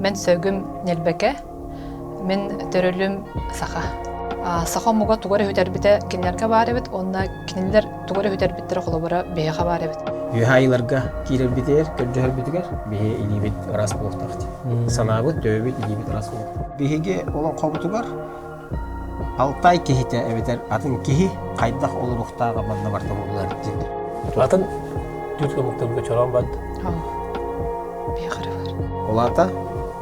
Мен сөгүм нелбеке, мен төрөлүм саха. Саха муга тугары хөтәрбите кинләргә бар бит, онда кинләр тугары хөтәрбиттер холобара бейга бар бит. Юхайларга кирер битер, көрдөр битер, бие илибит рас болтакты. Санабы төбү илибит рас болтак. Биеге олон кобутугар Алтай кехите эбетер атын кехи кайдах олуруктага манна барта болулар дилер. Атын дүрт көмөктөргө чорон бат. Бейгары бар. Олата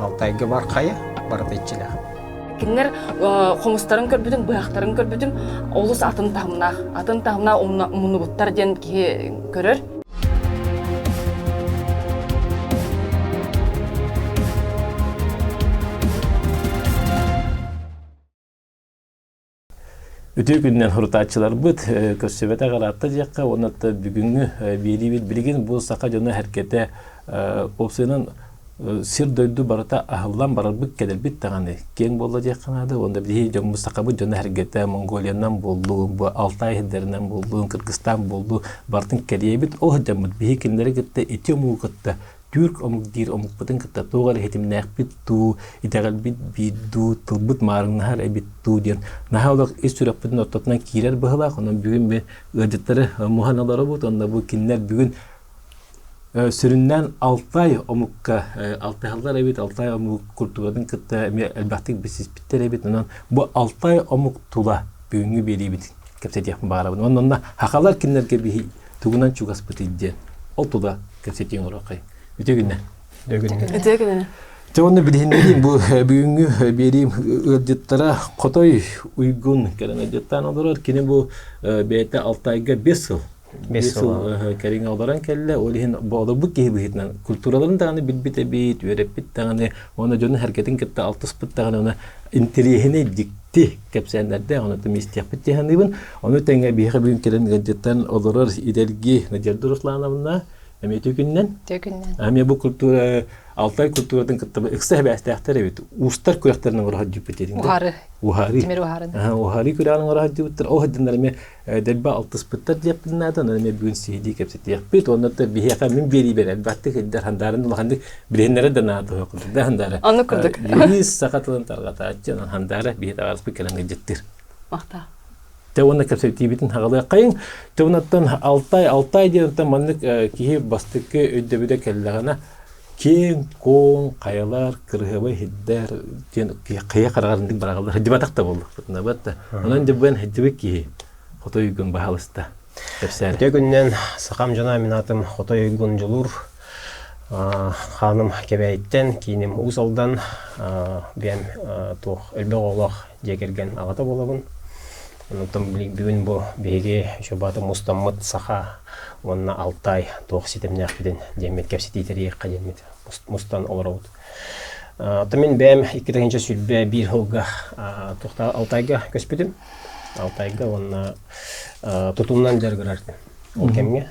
Алтайга бар кая барата ичиле. Кинлер хомустарын көрбүтүм, быяктарын көрбүтүм, олус атын тагымна умнубуттар ден ки көрөр. Өтө күннен хуртаатчылар быт көсөбөтө каратта жакка онатта бүгүнгү бийлибит билген бул сака жана харкете опсенин сир дөйдү барата ахыллан барарбык келелбит таганы кең болду жакканады онда бии жомбу сакабы жана харкете Монголиянан болду бу Алтай хилдеринен болду Кыргызстан болду бартын келебит о жамыт бии киндери кетте эти мукатта Türk omuk dir omuk putun kata togal hetim nak bitu itagal bit bidu tulbut marang nahar bitu dian nahalok istura putun ototna kirer bahla kono bugün be gadetleri muhanalara bu onda bu kinler bugün süründen Altay omukka Altaylar evet Altay omuk kulturunun kata elbette bisis bitter evet onan bu Altay omuk tula bugünkü biri bit kapset yapma bağırabın onunla hakalar kinler bir tugunan çugas putidjen o tula kapset yengoraqay Öte günler. Çoğunda bildiğim bu büyüğünü vereyim ödetlara kotoy uygun gelen ödettan olarak kine bu beyte Altayga 5 yıl. 5 yıl kerin olaran kelle olihin bu bu ki bihitnen kültürlerin tane bilbite bit verepit tane ona jönün hareketin kette 6 spit tane ona intelihine dikti kapsenlerde ona da mistiyapet cehanibin onu tenge bir bugün kelen ödettan olarak ilergi necerduruslana Tökünden. Ama bu kültür Altay kültürünün kıttabı ekse bestahtar evet. Ustar kuyaklarının orada cüpetedin. Uhari. Timir uharın. Uhari kuyaklarının orada cüpetler. O hadinler mi derba altı spıttar yapılanlardan ama bugün sihdi kapset yapıt. Onlar da bir hafta min biri ber. Elbette ki derhandarın olağandı bilenlere de naatı yok. Derhandara. Onu kurduk. Biz sakatılın targata açan handara bir hafta arası bir kalan gecettir. Mahta. Tevonna kapsetibitin hagalı kayın. Tevonnattan Altay diyordan manlık ki bastıkı ödebide kellagana keng kon kayalar kırhıba hidder kaya kararındık bırakılır. Hadi batak da bulduk. Batta. Onun da ben hadi ki Xotoy gün bahalısta. Öte günden sakam jana minatım Xotoy gün julur. Hanım kebeyitten kinim uzaldan ben toh elbe oğlak jegergen ağata bolabın. Ondan bugün bu bege şobatı mustammat saha onna Altay toq sitemne akbiden demet kapsititeri qademet mustan olarawut. Tamen bem ikkinchi sülbe bir hılga toqta Altayga köspüdüm. Altayga onna tutumdan jargırardı. O kemge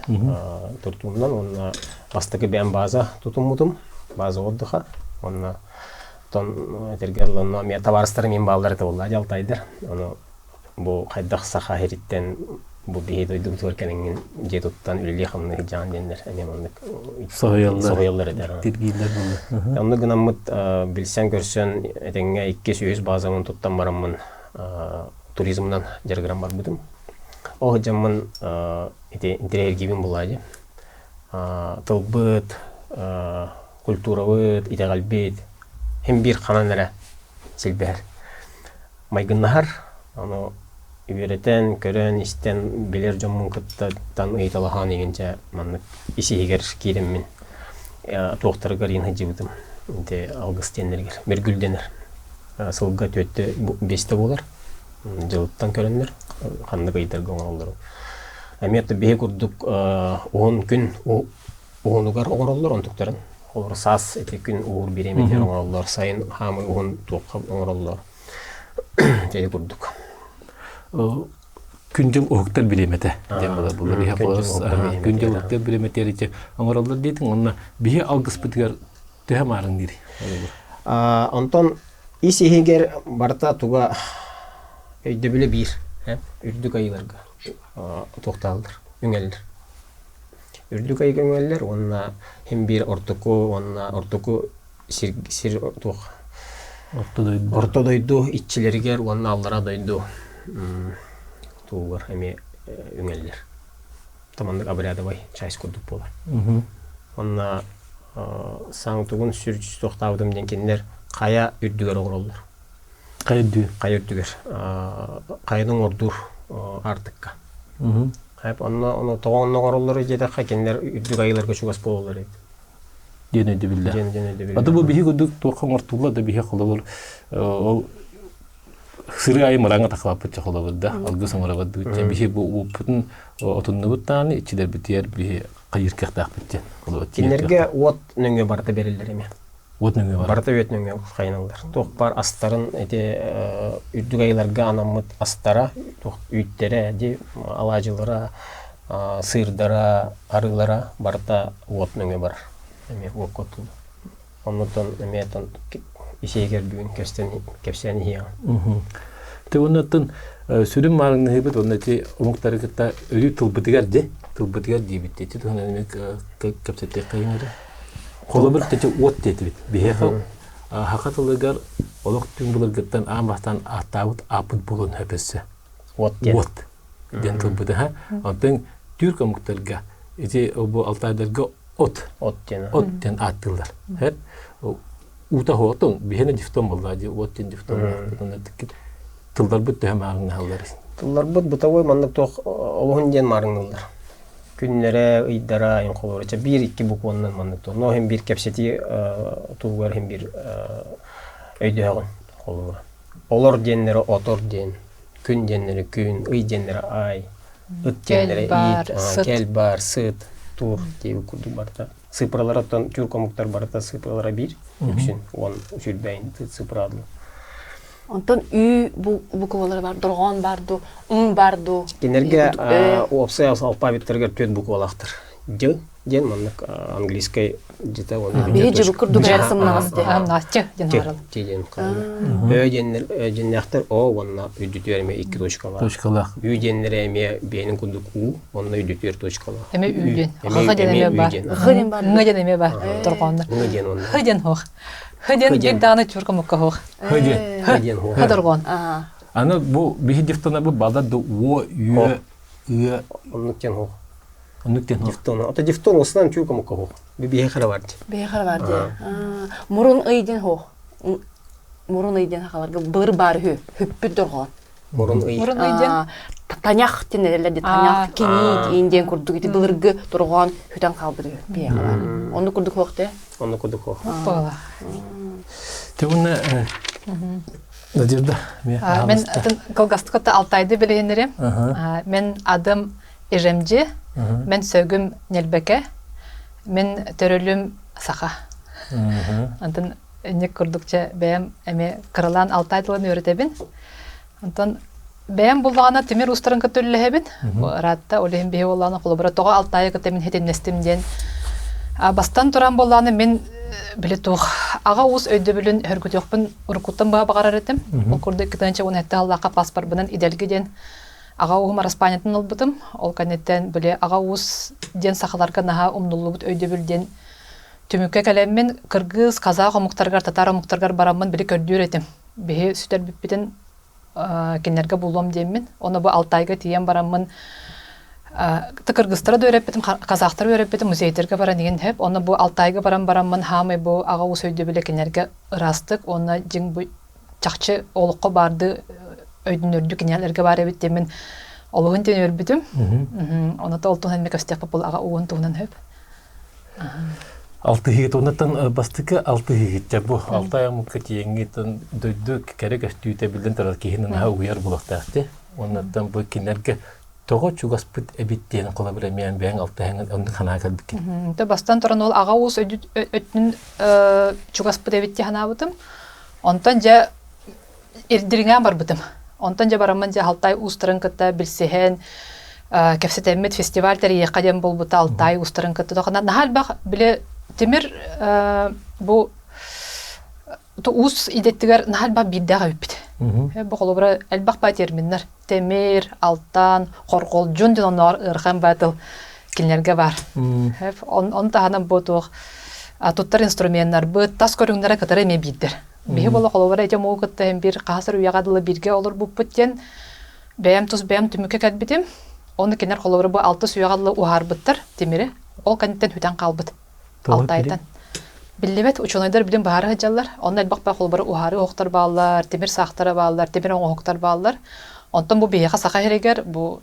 tutumdan onna astaki bem baza tutumudum baza odduha onna ton tergerlanna me tavarstары мен балдары да болду Altayдар. Onu bu kaydak saha heritten bu bir doydum törkenin jeduttan ülli hamne can denler enem onluk soğuyallar eder. Tirgiler bunu. Onu gınamıt bilsen görsen etenge 200 bazamın tuttan baramın turizmdan jargram var budum. O jamın interior gibin bulaydı. Tılbıt, kulturavıt, idealbet hem bir kananlara silber. Maygınlar onu Üyereten, kören, isten, bilir jomun kıttan ıytalahan egince manlık işi eger kirimmin toğtarı garın hıcıbıdım. Algıs denlerger, mergül denir. Sılga tötte beste bolar, jılıttan körenler, kanlık ıytargın oğulları. Emiyatı behe kurduk 10 gün oğunugar oğurallar ontukların. Olur sas eti gün oğur biremeler oğurallar, sayın hamı oğun toğqa oğurallar. Dedi kurduk. Güncel oktar bilemete demeler bunlar yapılır. Güncel oktar bilemete erice angarallar dedin onunla bir algıs bitigar tehamarın diri. Ondan işihiger barta tuga öyle bile bir ürdük aylarga toxtaldır üngeller. Ürdük aylarga üngeller onunla hem bir ortuku onunla ortuku сир тух Орто дойду. орто дойду итчилергер уонна аллара дойду тугар эми үңеллер тамандык обрядовый часть курдук болар. Онна саң тугун сүрчүс токтабыдым денкендер кая үрдүгөр огроллор. Кайды. Кая үрдүгөр. Кайдын ордур артыкка. Хап оны тогонно огроллор жеде кайкендер үрдүг айыларга чугас бололор. Дене дебилде. Аты бу бихи күдүк тоққан ортула да бихи қолабыр. Ол сыры айы мыраңа тақылап бітчі қолабыр да. Алғы самара бәді бітчен. Бихи бұл бұтын отынны бұттаны, ичілер бітер бихи қайыр кәқтақ бітчен. Кинерге от нөңге барта берілдер еме. От нөңге бар. Барта өт нөңге қайналдар. Тоқ бар астарын, үрдүг айыларга анамыт астара, үйттері, алажылара, сырдара, арылара барта от нөңге бар. Эме окотул. Оннотон эметон ишегер бүгүн кепсени хия. Те оннотон сүрүм марыңны хебет оннати умуктары кытта өрү тылбытыгар дейбит. Те тон эме кепсетте кайыңыр. Колобыр тече от детибит. Бехел хакатылыгар олок түн булыргыттан амбастан аттабыт апыт болон хөпөсө. От. Ден тылбыты ха. Онтон түрк умуктарга эти бу алтайдарга от тен аттылар. Хет ута хотон бихене дифтон болду. От тен дифтон болду. Тылдар бут hem арыңны халдар. Тылдар бут бутавой мандык тох олгун ден марыңнылар. Күннере ыйдара ин колорча 1-2 букваннан мандык тох. Но hem bir кепсети тугар hem bir өйдөгөн колор. Олор деннери отор ден, күн деннери күн, ый деннери ай, ыт деннери ит, кел бар, сыт. Тур дейбі күрді барда. Сыпыралараттан түркомуктар барда сыпыралара бир. Үксін, он жүрбәйін сыпырадылы. Онтон үй буквалары бар, дұрған барду, барду. Кенерге опсай алфавиттергер төт буквалақтыр. Ден маннык английской жета оны. Бейджи букурду гәрсімнағыз де. Настя ден арал. Ден қалды. Өйденнер о, онна үддітер эме 2 точкалар. Точкалар. Үйденнер эме бейнин күндік у, онна үддітер точкалар. Эме үйден. Хыға ден эме бар. Хыға ден эме бар. Тұрғандар. Хыден хоқ. Хыден бек дағаны түркомукка хоқ. Хыден хоқ. Хыдырған. Аны бұл бейхи дифтона бұл балдарды о, үй, Оннуктен хоқ. Оннуктен хоқ. Дифтона. Ата дифтон осынан түркомукка хоқ. Бейхара барды. Бейхара барды. Мұрын ыйден хоқ. Мұрын ыйден хақаларға бір бар хүппі дұрған. Мұрын ыйден. Танях тенелерде танях кенит инден курдук ити былыргы турган хүтен калбыры бейхара. Оны курдук хоқте? Оны курдук хоқ. Бола. Те оны Надежда. Мен Колгастыкотта Алтайды билегенерим. Мен адым Ижемжи, мен сөгүм Нелбеке, мен төрөлүм Саха. Антон нек курдукча бәм эме кырылан Алтайдылын өретебин. Антон бәм булгана темир устарын көтөллөһөбүн. Ратта олем бе болланы колобра тога Алтайга темен хетеннестимден. Бастан туран болланы мен биле тух ага ус өйдө билен хөргөтөкпүн уркуттан баа багарар этим. Ол курды китанча он этте аллака паспорт менен иделгиден ага угум распанятын албытым. Ол канеттен биле ага ус ден сахаларга наха умнулубут өйдө билден түмүккө келеммен кыргыз, казак омуктаргар, татар омуктаргар бараммын биле көрдүр этим. Бихи сүтөр биппитен кенерге булом деймин. Оны бу Алтайга тиен бараммын. Кыргызтара да өйрөппетим, казактар өйрөппетим, музейтерге бара деген хеп. Оны бу Алтайга бараммын хамы бу ага ус өйдө биле кенерге ырастык. Оны жиң бу чакчы олукка барды өйдүнөрдү кенелерге бар эбит деймин. Олугун тен өрбүтүм. Оны да олтун хемме көстөп бул ага уун туунан хеп. Алты хигит оннаттан бастыкы алты хигит. Бу Алтай амукка тиеңгитен дөйдү керек өстүүтө билден тарар кихинен ха уяр булактакты. Оннаттан бу кинерге тога чугаспыт эбиттен кыла бире мен бен Алтайга онун ханага бикин. Тэ бастан туран ол ага ус өтүн чугаспыт эбитти ханабытым. Онтан жа ирдирган бар бытым. Онтан жа барамын жа Алтай устарын кытта билсехен кепсетемет фестиваль тарихи кадем болбута Алтай устарын кытта тохана нахал бак биле темир бу ту ус идеттигер нахал бак биддага үппит. Бу колобра элбак ба терминнер темир, алтан, коркол, жун ден онор ырхан батыл кинлерге бар. Он тахана бу тух туттар инструменттар быт тас көрүңнәре кытары эме биддер. Бихи бола холовара эте могытта бир касыр уягадылы бирге олор буппуттен бәям тус бәям түмүкке кәтбитим. Оны кинер холовара бу 6 суягадылы уарбыттар темире. Ол канттен хүтән калбыт. 6 айдан. Биллебет учунайдар билим баары жаллар. Онда элбак холовара уары октар баалар, темир сактары баалар, темир октар баалар. Онтон бу бияга сака херегер бу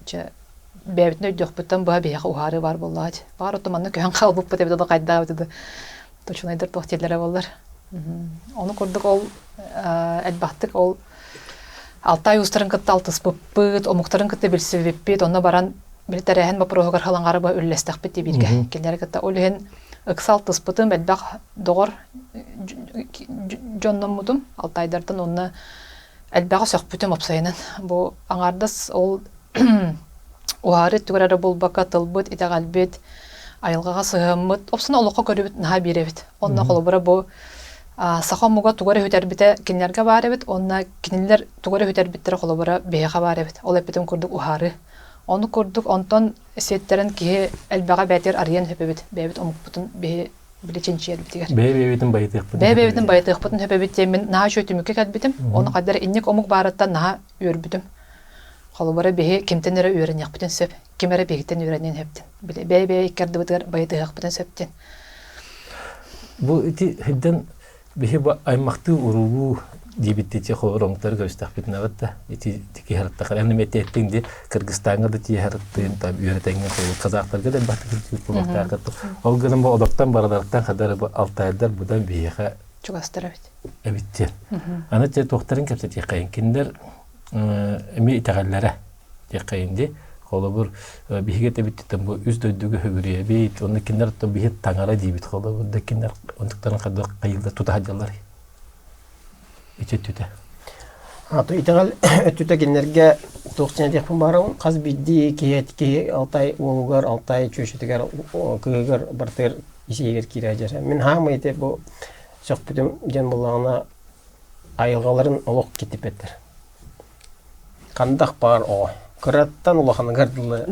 бәбитне өйдөкпүттен бу бияга уары бар боллаат. Бар отоманны көһөн калбып бу деп кайда бу. Учунайдар тохтеллере боллар. Оны көрдік ол әлбақтық ол алтай ұстарын күтті алтыс бұппыт, омуқтарын күтті білсі біппет, оны баран білітер әйін бапырығы қалаңары ба үллестақ бітті бірге. Келдері күтті ол ең ұқсы алтыс бұтым әлбақ доғыр жоннан мұдым алтайдардың оны әлбағы сөк бүтім опсайынан. Бұл аңардыс ол уары түгірәрі болбақа тылбыт, итағалбет, айылғаға сығымыт, опсына олыққа көрібіт наға беребіт. Онна қолы бұра бұл сақамуға тугары хүтәрбіте кинлерге бар эбит, онна кинилер тугары хүтәрбиттері қолы бұра бейға бар эбит. Ол эпитім көрдік ухары. Оны көрдік, онтон сеттерін кеге әлбаға бәтер ариян хөпебіт. Бәйбіт омықпытын бейі білеченші әлбітігер. Бәйбіттің байытықпытын. Бәйбіттің байытықпытын хөпебіт деймін. Наға шөйтімікке кәтбітім. Оны қаддар иннек омық барытта наға өрбітім. Қолы бұра бейі кемтенері өрен яқпытын сөп. Кемері бейгіттен өренен хөптін. Бәй ikkardı bıdır bayıtıqpıdan söpten. Bu iti hidden bihi bu aymaktı urugu dibitti xorontar göstəxbit navatda iti tiki haratta qalan metettingdi Kırgızistan'a da ti harattın tabi yönetengen Kazaklarga da batı bu vaqtda ol gönüm bu odaktan baradardan kadar bu Altaylar budan biha çok astırabit. Evet. Ana te doktorun kapsati qayın kinler emi itagallara yaqayindi. Холобур бихигете биттен бу үз дөйдүгү хөгүрүе бит оны киндер то бихит таңара дибит холобур да киндер ондуктан кадыр кайылда тутахажалар ичеттүтэ то итагал өттүтэ киндерге 90 декпен барым каз бидди киетки Алтай улугар Алтай чөшүтүгөр кыгыр бартыр исегер кирежер мен хамы эте бу сокпутум жен булагына айылгаларын олок кетип еттер кандак бар о Кыраттан улахан гардылы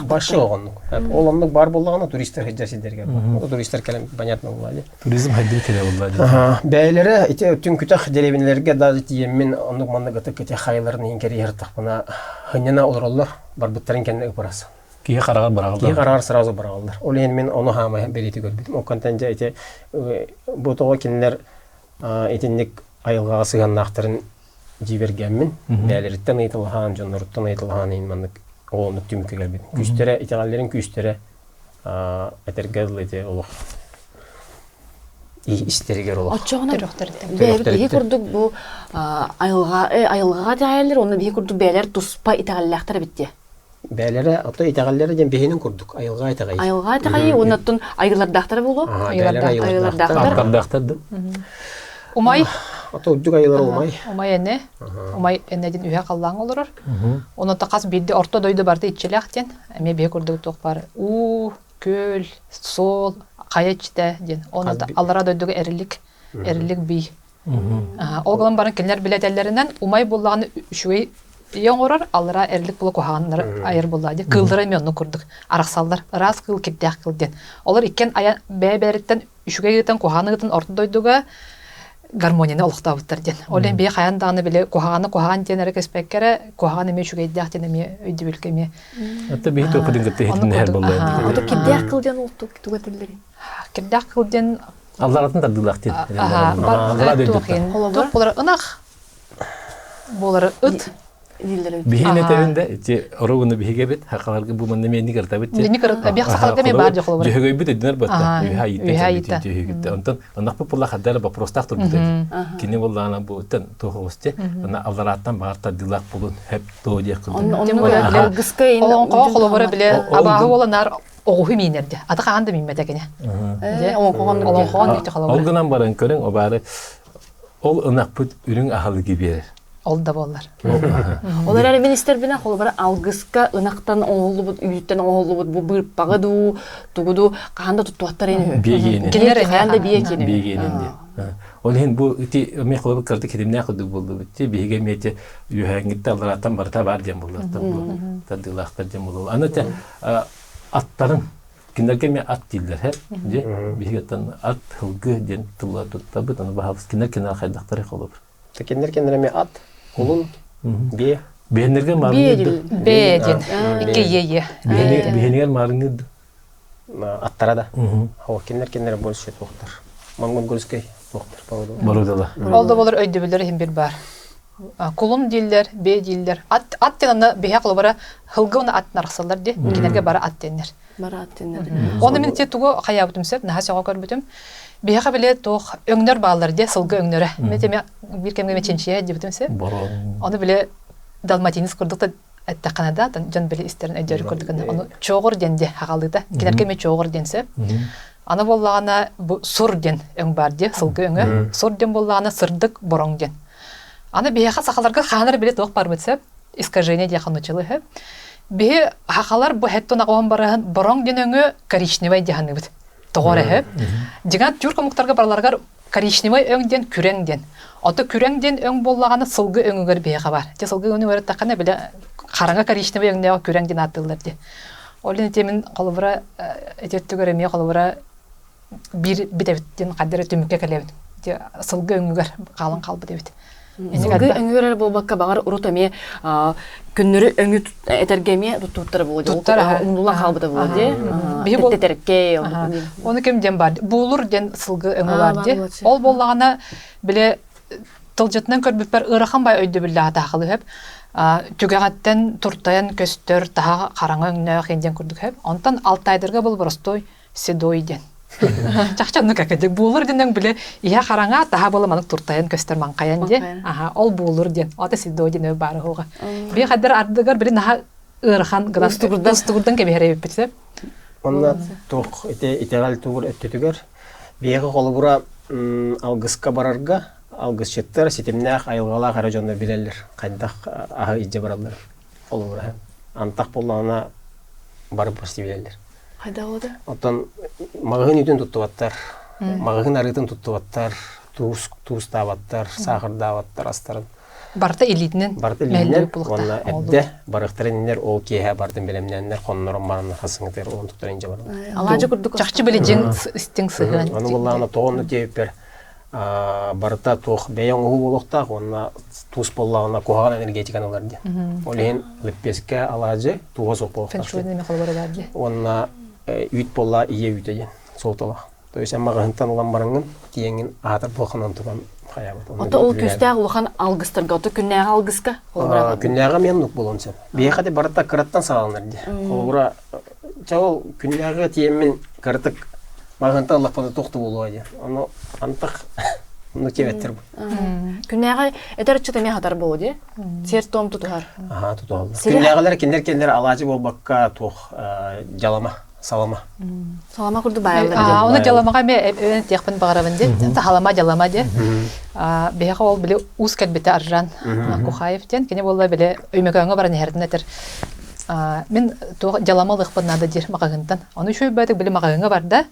башы оған. Оламның бар болғаны туристер хеджасидерге бар. Туристер келем понятно болады. Туризм хадди келе болады. Бәйләре ите түн күтәх деревенләргә да тиеммен аның манны гыты кете хайларын ингәри яртак бына хыннана олырлар бар буттарын кенне барасы. Кие карагар баралдар. Кие карагар сразу баралдар. Ол мен аны хама берите көрбидим. О контенҗа ите бу тога кинләр итенник айылга сыганнактарын жибергенмин. Бәлерттен айтылган, жонноруттан айтылган инманнык олонук түмүккө келбедим. Күчтөрө, итагаллерин күчтөрө этергелите олох. Истеригер олох. Очогуна бәйби курдук бу айылга дайылыр, оны бии курдук бәйлер туспа итагаллактар битти. Бәйләре ата итагаллары ден бехинен курдук. Айылга итагай. Айылга итагай, оннан айылардактар болу. Айылардактар. Умай ата үдүк айылар умай. Умай эне. Умай энедин үйө каллаң олорор. Оны такас бирди орто дойду барды ичелектен. Эме бе көрдүк ток бар. Көл, сол, каячта ден. Оны да алара дойдуга эрилик бий. Оглан барын келер билетеллеринен умай буллаганы үшүй яңорар алара эрилик булу коханнар айыр буллады. Кылдыра мен onu курдук. Араксаллар раз кыл киддак кылден. Олар иккен ая бебереттен үшүгө гитен коханыгытын орто дойдуга гармонияны олуктабыттар ден. Олен бие каяндаганы биле кохаган денере кеспеккере кохаган эме шугайдак ден эме өйдү билкеме. Ата бие топудун гытты хетинер болду. Ата киддак кылден ултук тугатылдары. Киддак кылден Алларатын тардылак ден. Аллар дөйдү. Топ болар ынак. Болар ыт. Бихине тевинде те орогуну бихиге бит хакаларга бу мында мени картабыт. Мени карта бия сакалга мен бар жоколор. Жөгөй бит динер батта. Үйхайта. Онтон анак попула хаддар ба простактор бит. Кине боллана бу тен тохосте. Ана аллараттан барта дилак булун хеп тоодия кылды. Онтон болар гыска ин. Колобора биле абагы боланар огу минерди. Ата канды мимметекене. Ол гынан баран көрөң обары. Ол ынак бут үрүң ахалы гибер. Ол да болар. Олар әле министр бина холбара алгыска ынактан оолубут, үйүттен оолубут, бу бырып багыду, тугуду канда туттуаттар эне. Келер канда биекени. Биегенинде. Ол hen бу ити ме холбар карды кедимне кыды болду битти. Биеге мете юхаңитте алараттан барта бар дем болду. Бу тадылактар дем болду. Анате аттарын кинерге ме ат дилдер хеп же бигеттен ат хылгы ден тыла туттабы таны бахабыз кинер хайдактары холобур. Кеннер ат, кулун, бе. Бенерге марыңы беден икки ее бенер марыңы Аттара да. Кеннер больше тоқтар. Маңмын көріскей тоқтар бағыды. барудала. Олда болар өйдөбүлөр хим бир бар. Кулун диллер, бе диллер. Ат денаны беха кылбара хылгын ат нарсалар де, кинерге бара ат денер. Барат тенер. Оны мен те тугу хаябытым сеп, наха сага көрбүтүм. Беха биле тох өңнөр баалар де, сылгы өңнөрө. Мен теме бир кемге меченчие дебитим сеп. Оны биле далматинис курдукта Әтті Канада, жан білі істерін өйдері көрдігін. Оны чоғыр денде хағалыда. Кенерге ме чоғыр денсе. Аны боллағана сұр ден өң бар де, сылғы өңі. Сұр ден боллағана сырдық бұрың ден. Аны бейеқа сақаларға қаныр біле тоқ бар мүтсеп, искажение де қанучылы. Бейе хақалар бұл әттон ағуан барағын бұрың ден өңі коричневай дегені біт. Тоғыры. Деган тюрка мұқтарға барларға коричневай өң ден, күрең ден. Ото күрең ден өң боллағаны сылғы өңігер бейеқа бар. Те сылғы өңі өрет таққана біле қараңа коричневый өңнеға күрең ден аттылар де. Олен темин қолыбыра әтеттігер әме қолыбыра bir devletin kaderi tümükke kelebin. Sılgı öngüger қалың қалбы дебит. Сылгы öngüger болбакка багар урутаме күннөрү öngü этергеме туттары болду. Ундула қалбыда болду. Теттерекке. Оны кемден бар. Булур ден сылгы öngü бар де. Ол боллагана биле тылжытынан көрбүп бар ырахан бай өйдө биле атакылы хеп. Түгәгәттен туртаян көстөр тага караңа өңнө хенден күрдүк хеп. Онтан 6 айдырга бул простой седой ден. Чакчанны какедек булур денен биле ия караңа тага боламанык туртаян көстөр манкаян де. Ол булур ден. Ата седой ден бары хога. Би кадер ардыгар биле наха ырахан гастугурдан кебере битсеп. Онна тох итегал тугур өттүгөр. Бияга колубура алгыска барарга алгысчыттар сетемнах айылгала каражонда билелер. Кайдак ага ижде баралар. Колубура. Антак боллана барып басты билелер. Кайда олда? Оттан магын үтүн туттубаттар. Магын арытын туттубаттар. Туз табаттар, сахар даваттар астарын. Барта элитинен. Барта элитинен. Онна эбде барыктарыннер ол кеха бардын белемненер коннорон барына хасыңтер он туттарын жабар. Алажы курдук. Чакчы биле жең истең сыган. Аны буллана тоонну тепер барта тох беяң уу болохта онна туз боллагына куган энергетиканалар ди. Олен леппеске алажы туга сопо. Фэншуйны ме колбары бар ди. Онна үйт болла ие үйтеген солтала. То есть магынтан улан барыңын кийеңин атыр боханан туган хаябыт. Ата ол көстәг улхан алгыстырга, ата күннәгә алгыска. Күннәгә мен нук болонса. Бияхады барта кыраттан салалар ди. Олура чавал күннәгә тиемин кыртык магынтан лапаны токту болуа ди. Аны антак ну кебеттер бу. Күннәгә этерчете ме хатар болду. Сер том тутар. Ага, тутал. Күннәгәләр киндер алажы болбакка тох жалама. Салама. Салама курду байлар. Оны жаламага мен текпен багарабын ди. Салама ди. Бега ол биле уз кәлбете аржан Кухаевтен кине болла биле өймөгөнгө баран хердин этер. Мен жаламалык бунада дир магагынтан. Аны шөй бәдек биле магагынга барда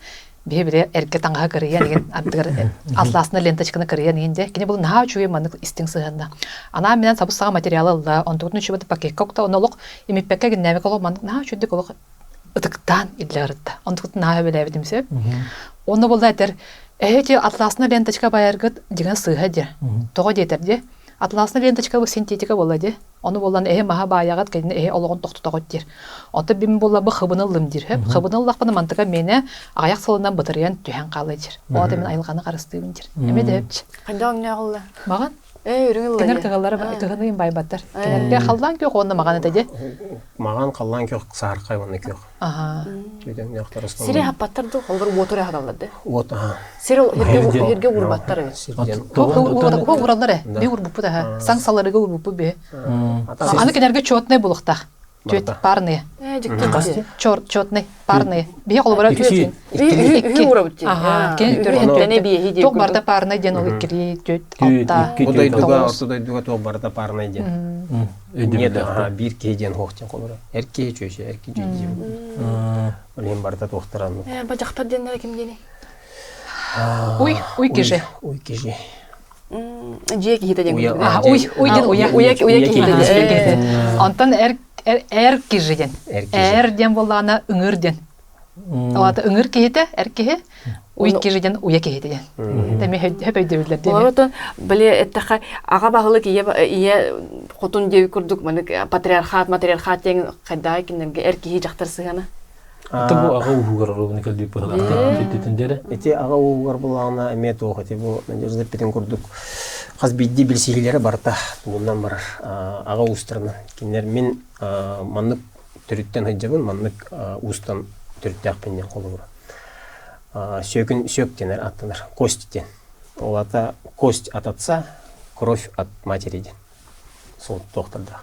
биле эрке таңга кырыян деген аттыр атласына ленточканы кырыян дегенде кине бул наа чуй манык истең сыганда. Ана менен сабысага материалы алда, 14 чөбөт пакет кокта онолук имипекке геннеме коло манык наа чөдүк олук ытыктан иллеритте. Ондуктан наа белебидим сеп. Оны болда этер эти атласына ленточка баяргыт деген сыга ди. Того детер ди. Атласына ленточка бу синтетика болады. Оны болдан маха баягат кене ологон токтотогот дир. Аты бим болла бу хыбынылым дир. Хыбыныллакпаны мантыга мене аяк солунан бытырыян түһән калы дир. Аты мен айылганы карыстыбын дир. Эме депчи. Кандай оңнагылла? Маган? Үрүңүлла. Кенер кагалары тыгыны байбаттар. Кенерге халдан кök онна маган эте. Маган каллан кök саркай оны кök. Ага. Көйдөн яктар астан. Сире хаппаттарды колбар мотора хадалды. Вот ага. Сире херге урбаттар. Ко ураллары. Бе урбупу да. Санкцияларга урбупу бе. Аны кенерге чотный булыкта. Чөт парные. Чотный парные. Бе колбара үчүн. Үчүн урабыт. Ага. Кенер бе хиде. Ток барда парный ден ол кири чөт алта. Ортодой дуга ток барда парный ден. Нет, бир кейден хоктен колбара. Эрке чөчө, эрке чөчө. Олен барда токтаран. Бажактар деннер ким дени? Уй кеже. Уй кеже. Жеки хите ден. Уй ден уя хите. Антан кежеден. Ден боллана үңүрден. Олата ыңыр киһите, эр киһи, уй кижиден уя киһите. Теме хөпөйдөрлөр деме. Оларытын біле әттіқі аға бағылық ие құтын деуі күрдік, патриархат, матриархат деген қайдағы кенерге әркеге жақтарсығаны. Это бу ага угар ровно калди пахла. Тетендере. Эти ага угар булгана эмет ох, эти бу надежда петен курдук. Хаз бидди билсигилери барта. Бундан бар ага устрана. Кинер мен маннык төрүттен хаҗабын, маннык устан төрүттәк пенен колура. Сөкүн сөктенер аттанар. Коститен. Олата кость ататса, кровь от матери. Сол тохтарда.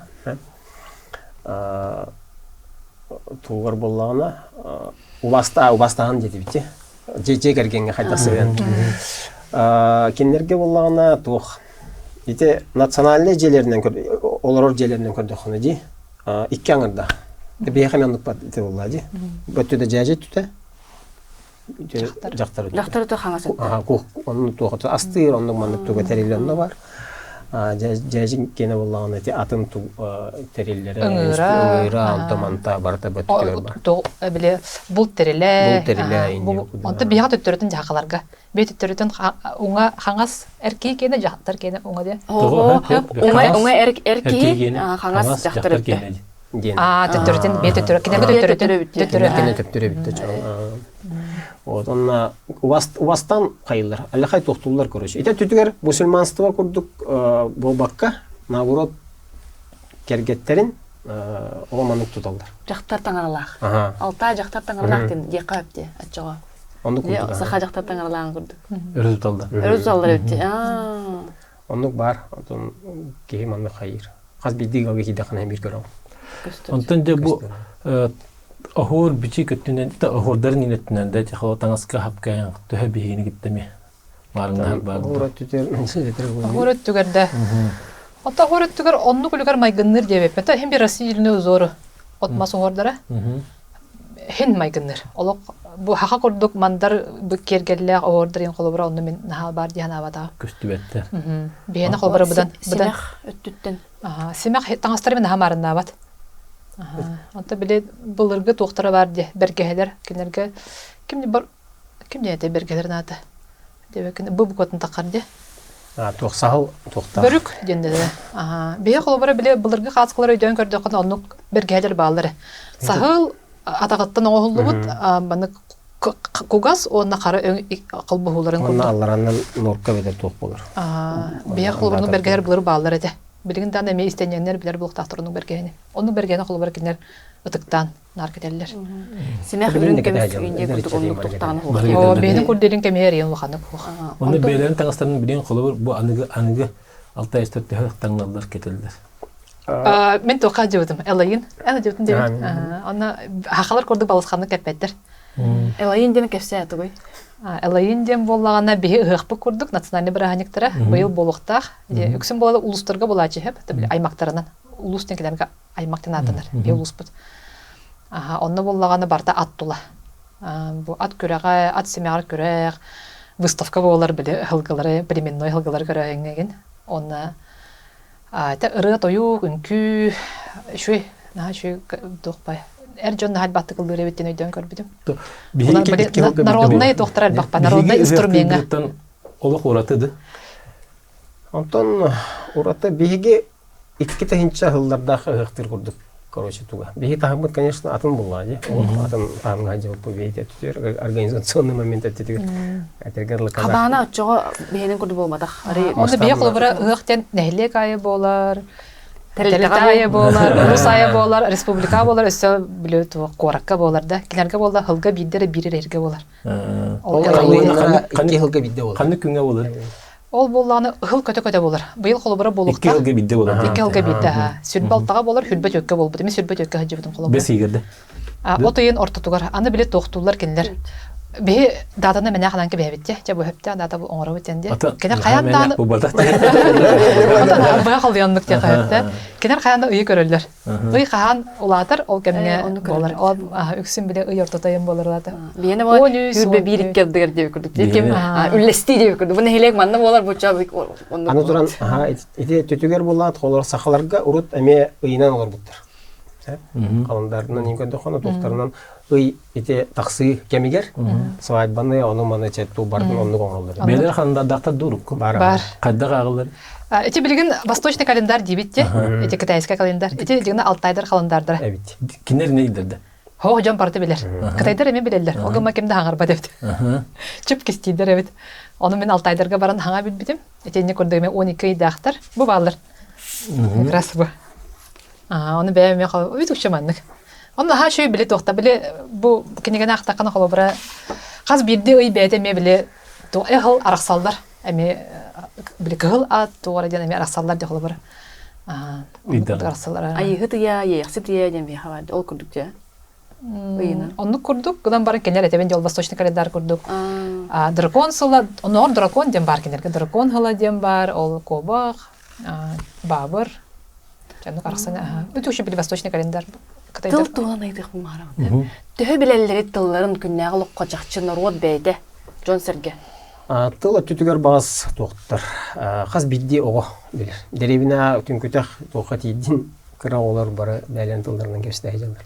Тугар боллағына убастаған деді бітте. Же кәргенге қайтасы бен. Кенлерге боллағына туқ. Ете национальный желерінен көрді, олар желерінен көрді қаны де. Икке аңырда. Бейхе мендік бат ете болла де. Бөттеді жәже түті. Жақтар өті. Жақтар өті қаңасы? Оның туғаты астыр, оның маңдық туға тәрелеріне бар. Жәжін кені болағын әте атын тәрелері ұңыра алтыманта барта бөттілер бар. Бұл тәрелі, инде. онты бейға төттіретін жақаларға. Бей төттіретін оңа қаңас әркей кені жақтар кені оңа де. Оңа әркей қаңас жақтар өтті. Төттіретін, бей төттірі, кенерге төттірі бітті. Онна убастан кайылар, аллахай тоқтулар көрөчү. Ите түтүгер мусульманство курдук болбакка, наоборот кергеттерин ооманып туталдар. Жактар таңарлах. Алта жактар таңарлах ден дека өптү, ачыга. Ондук курдук. Саха жактар таңарлаган курдук. Өрү туталдар. Өрү туталдар өптү. Ондук бар, отон кеги манны хайыр. Каз бидиге кидакана бир көрөм. Онтон же бу Ahor biçi kötünden de ahorların inetinden de çakala tangaska hapkayan töhe bihini gittemi. Marına var. Ahora tüter Ahora tügerde. Ata ahora tüger onnu kulgar maygınır diye bepete hem bir rasilini zoru. Otması hordara. Hen maygınır. Olok bu haqa kurduk mandar bu kergelle ahordarin kolobra onnu men naha bar diye havada. Köstübette. Bihene kolobra budan. Simek öttütten. Simek tangastar men naha marında bat. Anta bile bulurgu toxtara var diye bergeheler kinerge kim diye de bergeler nada demek bu kotun takar diye toxsal toxta börük dende de biye kolobara bile bulurgu xaskılar ödön gördü qana onu bergeheler bağları sahıl ataqattan oğulluğut bana kugas ona qara qalbu huların kurdu Allah'ın norka beder tox bolur biye kolobara bergeheler bulur bağları de Bilgin tane me istenenler bilir bu tahtırının bergeni. Onun bergeni kolu bergenler ıtıktan nar giderler. Sinek ürün kemesinde kurduk onu tutan hoğ. O benim kurdelin kemeri yan vaxanı hoğ. Onu beylerin tangastarının bilen kolu bu anıgı alta estetli tanılar ketildiler. Men toqa jövdüm. Elayın. Ana jövdüm diye. Ona haqalar kurduk balasqanı kepettir. Elayın dene kepse atı koy. Elayın dem bollagana bihi ıhpı kurduk naциональный бираханиктара быйыл болуктак үксүн болалы улустарга болачы хеп аймактарынан улус теңкелерге аймактан атанар бе улуспут онно боллаганы барда ат тула бу ат көрөгө ат семягар көрөк выставка болар биле хылгалары племенной хылгалар көрөгенген онна та ыры тою үнкү шуй докпай Эрджон хальбатты кылдыры беттен өйдөн көрбүдүм. Народный доктор бакпа, народный инструмент. Олох уратыды. Антон ураты биге икки тахинча хылларда хыктыр курдук. Короче туга. Биги тахмыт, конечно, атын булла, же. Атын тахмга же по вейте түтөр организационный момент этти. Этергерлик. Кабана очого бигенен курду болмадак. Оны бие кылбыра ыктен нехлек айы болар. Телетая болар, улусая болар, республика болар, өсө биле ту коракка болар да. Кинерге болар, хылга биддере бирерге болар. Канды хылга бидде болар. Канды күнгө болар. Ол болланы хыл көтө болар. Быйыл колобура болукта. 2 хылга бидде болар. 2 хылга бидде. Сүрбалтага болар, хүрбөт өккө болбут. Эми сүрбөт өккө хажыбытым колобура. Бес игерде. Отойын ортотугар. Аны биле токтуулар кинлер. Бе датаны менә хананки бәбитте. Жабы хөптә дата бу оңры үтенде. Кинер каяндан. Бу бата. Ата бая калдыянлык тия каятта. Кинер каянда уй көрөллөр. Уй каан улатыр, ол кемне болар. Ол үксүн биле уй ортотайын боларлар. Биене бу хүрбе бирик келдигер деп көрдүк. Кем үллести деп көрдүк. Буны хелек манна болар буча аны туран ите төтөгөр болат, колор сахаларга урут эме ыйнан олор буттар. Каландарынан иңгәндә хана тохтарынан ый ите таксы кемигер. Свадьбаны оны маны четту бардын онны коңролдор. Белер ханында дакта дурук. Бар. Кайда кагылар? Эти билген восточный календарь дибитте. Эти китайский календарь. Эти дигне Алтайдар календарьдыр. Эбит. Кинер не идерде? Хо жан барты билер. Китайдар эме билерлер. Огыма кемде хаңарба депти. Чып кистидер эбит. Оны мен Алтайдарга баран хаңа билбитим. Эти не көрдөгөме 12 дактар. Бу балдар. Раз бу. Оны бәйме кал. Үт учманнык. Оны ха шөй биле тохта биле бу кинеген актаканы кала бара. Каз бирди ый бәйдеме биле то эхл араксалдар. Эми биле кыл ат тугара ден эми араксалдар деп кала бара. Араксалдар. Айыгы тыя, яхсы тыя дем би хавар. Ол күрдүк же. Онну курдук, гыдан барын кенер этебен жол восточный календарь курдук. Дракон сыла, онор дракон дем бар кенерге, дракон хыла дем бар, ол кобак, бабыр. Жану караксана, үтүшү били восточный календарь. Тыл туган айдык бу мара. Төһө билеллери тылларын күннәгы локка жакчын род бейде. Жон Серге. Тыла түтүгөр багас токтор. Каз бидди ого билер. Деревина түнкүтөх тохат идин кыра олар бары бәлен тылдарынан кеште айжалар.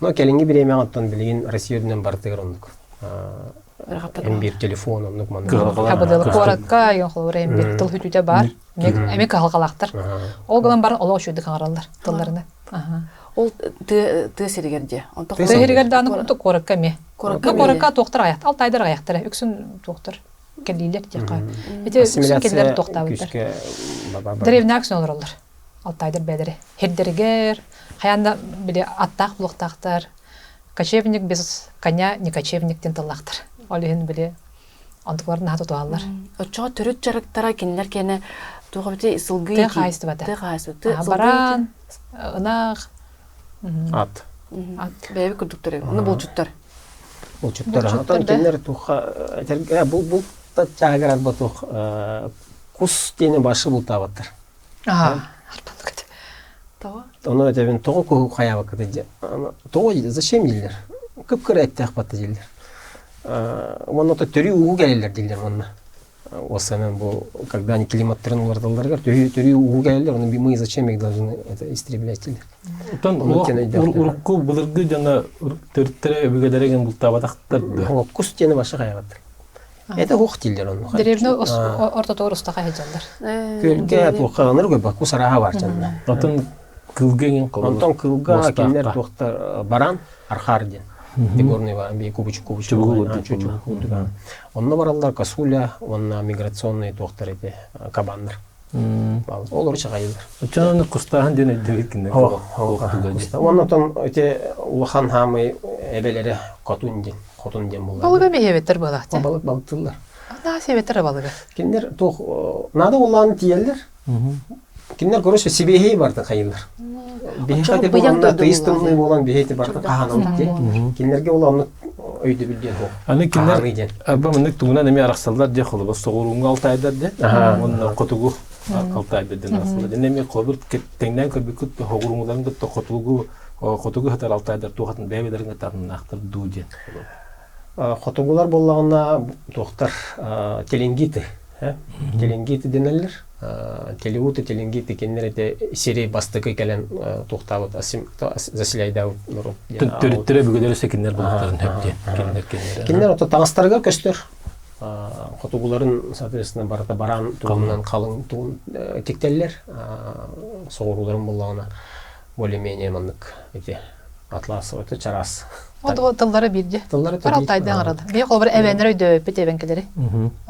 Но келинги биреме аттан билген Россияден бартыгыр ондук. Бир телефон ондук мана. Хабыдыл коракка ягын холура бир тыл хүтүтө бар. Эме калгалактыр. Ол гылан барын олоо шүйдү каңаралар тылларына. Ол ты Сергерде. Ты Сергерде аны курдук коракка ме. Коракка токтор аят. Алтайдар аяктыр. Үксүн токтор. Келилер тека. Эти үксүн келилер токтабыттыр. Древний аксын олоролор. Алтайдар бедери. Хердергер, хаянда биле аттак булуктактар. Кочевник без коня не кочевниктен тыллактыр. Олен биле антыкларын хату туаллар. Очо төрөт жарыктара кинлер кене тугабыты ысылгы. Ты хайстыбата. Ты хайсы. Баран, ынак. Ат. Беби күрдүктөр. Аны болчуттар. Болчуттар. Атан кинлер туха бул тагырат батух кус тене башы бул табаттыр. Оны этебен того ку хаява кыды. Того зачем дилер? Кыпкыр айттак батты дилер. Оны то төрү угу келелер дилер монна. Осанан бу когда они климаттарын улардылар, төрү угу келелер, оны мы зачем их должны это истреблять дилер. Тон урукку булыргы жана төрттөрө өгөдөрөгөн бул табатактар. Кус тене башы хаяваттыр. Это хух дилер оны. Деревне ортотор устака хеджалдар. Көлгө туханыр көбө кусарага бар жанна. Отон кылген коло. Антон кылга кинлер тухта баран архарден. Дегорный ва би кубуч. Онно баралдар касуля, онна миграционный тухтар эти кабандар. Олор чагайлар. Очоны кустахан дене дегекинде. Оннотон эти улахан хамы эбелери котун ден булар. Балыга мехебеттер балакта. Балык балыктылар. Ана себеттер балыга. Киндер тух надо улан тиелдер. Киндер көрөшө сибехей барды кайылар. Бехете болгонда тыйстымны болгон бехете барды каханын те. Киндерге улан өйдө билген хо. Аны киндер аба мындык тугунан эме араксалдар же холобо согурунга Алтайдар де. Онна котугу Алтайдардан асылды. Эме кобур теңден көбүкүт согуруңдарын да котугу хатар Алтайдар тугатын бебелерин татын актыр дужен. Котугулар боллагына токтар телингиты, телингиты денелер. Телеуты телингиты кеннерде серий бастыгы келен токтабыт асим заселяйда нуру. Төрөттөрө бүгөдөрө секиндер булуктарын хепти кеннер. Кеннер ото таңыстарга көстөр. Котугуларын соответственно барата баран тугунан калың тугун тектеллер. Согуруларын боллагына более-менее мындык эти атлас ото чарас. Оду тыллары бирди. Алтайдан арады. Бе колбар эвенер өйдө петебенкелери.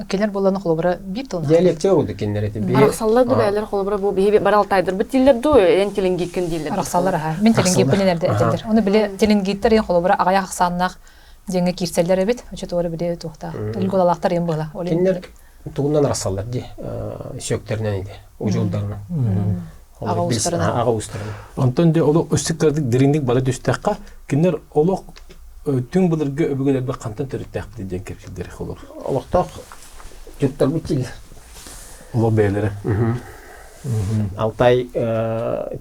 Келер болланы колбар бир тылна. Диалектер болду кеннер эти. Араксаллар да бәлер колбар бу бе бар Алтайдар бит дилер ду, эн телингикин дилер. Араксаллар ха. Мен телингипинелерде этелер. Оны биле телингиттер ен колбар агая хаксаннак деңе кирселер бит. Очо тоору биле тохта. Илголалактар ен була. Кеннер тугундан араксаллар ди. Сөктеринен иде. Ужулдарынан. Ага устарына. Антон де оло өсүккөрдүк дириндик бала дүстакка кинер оло түн булырга өбөгөлөрдө кантан төрөттак деген кепчилдер холор. Олоктак жеттер бутил. Оло бейлери. Алтай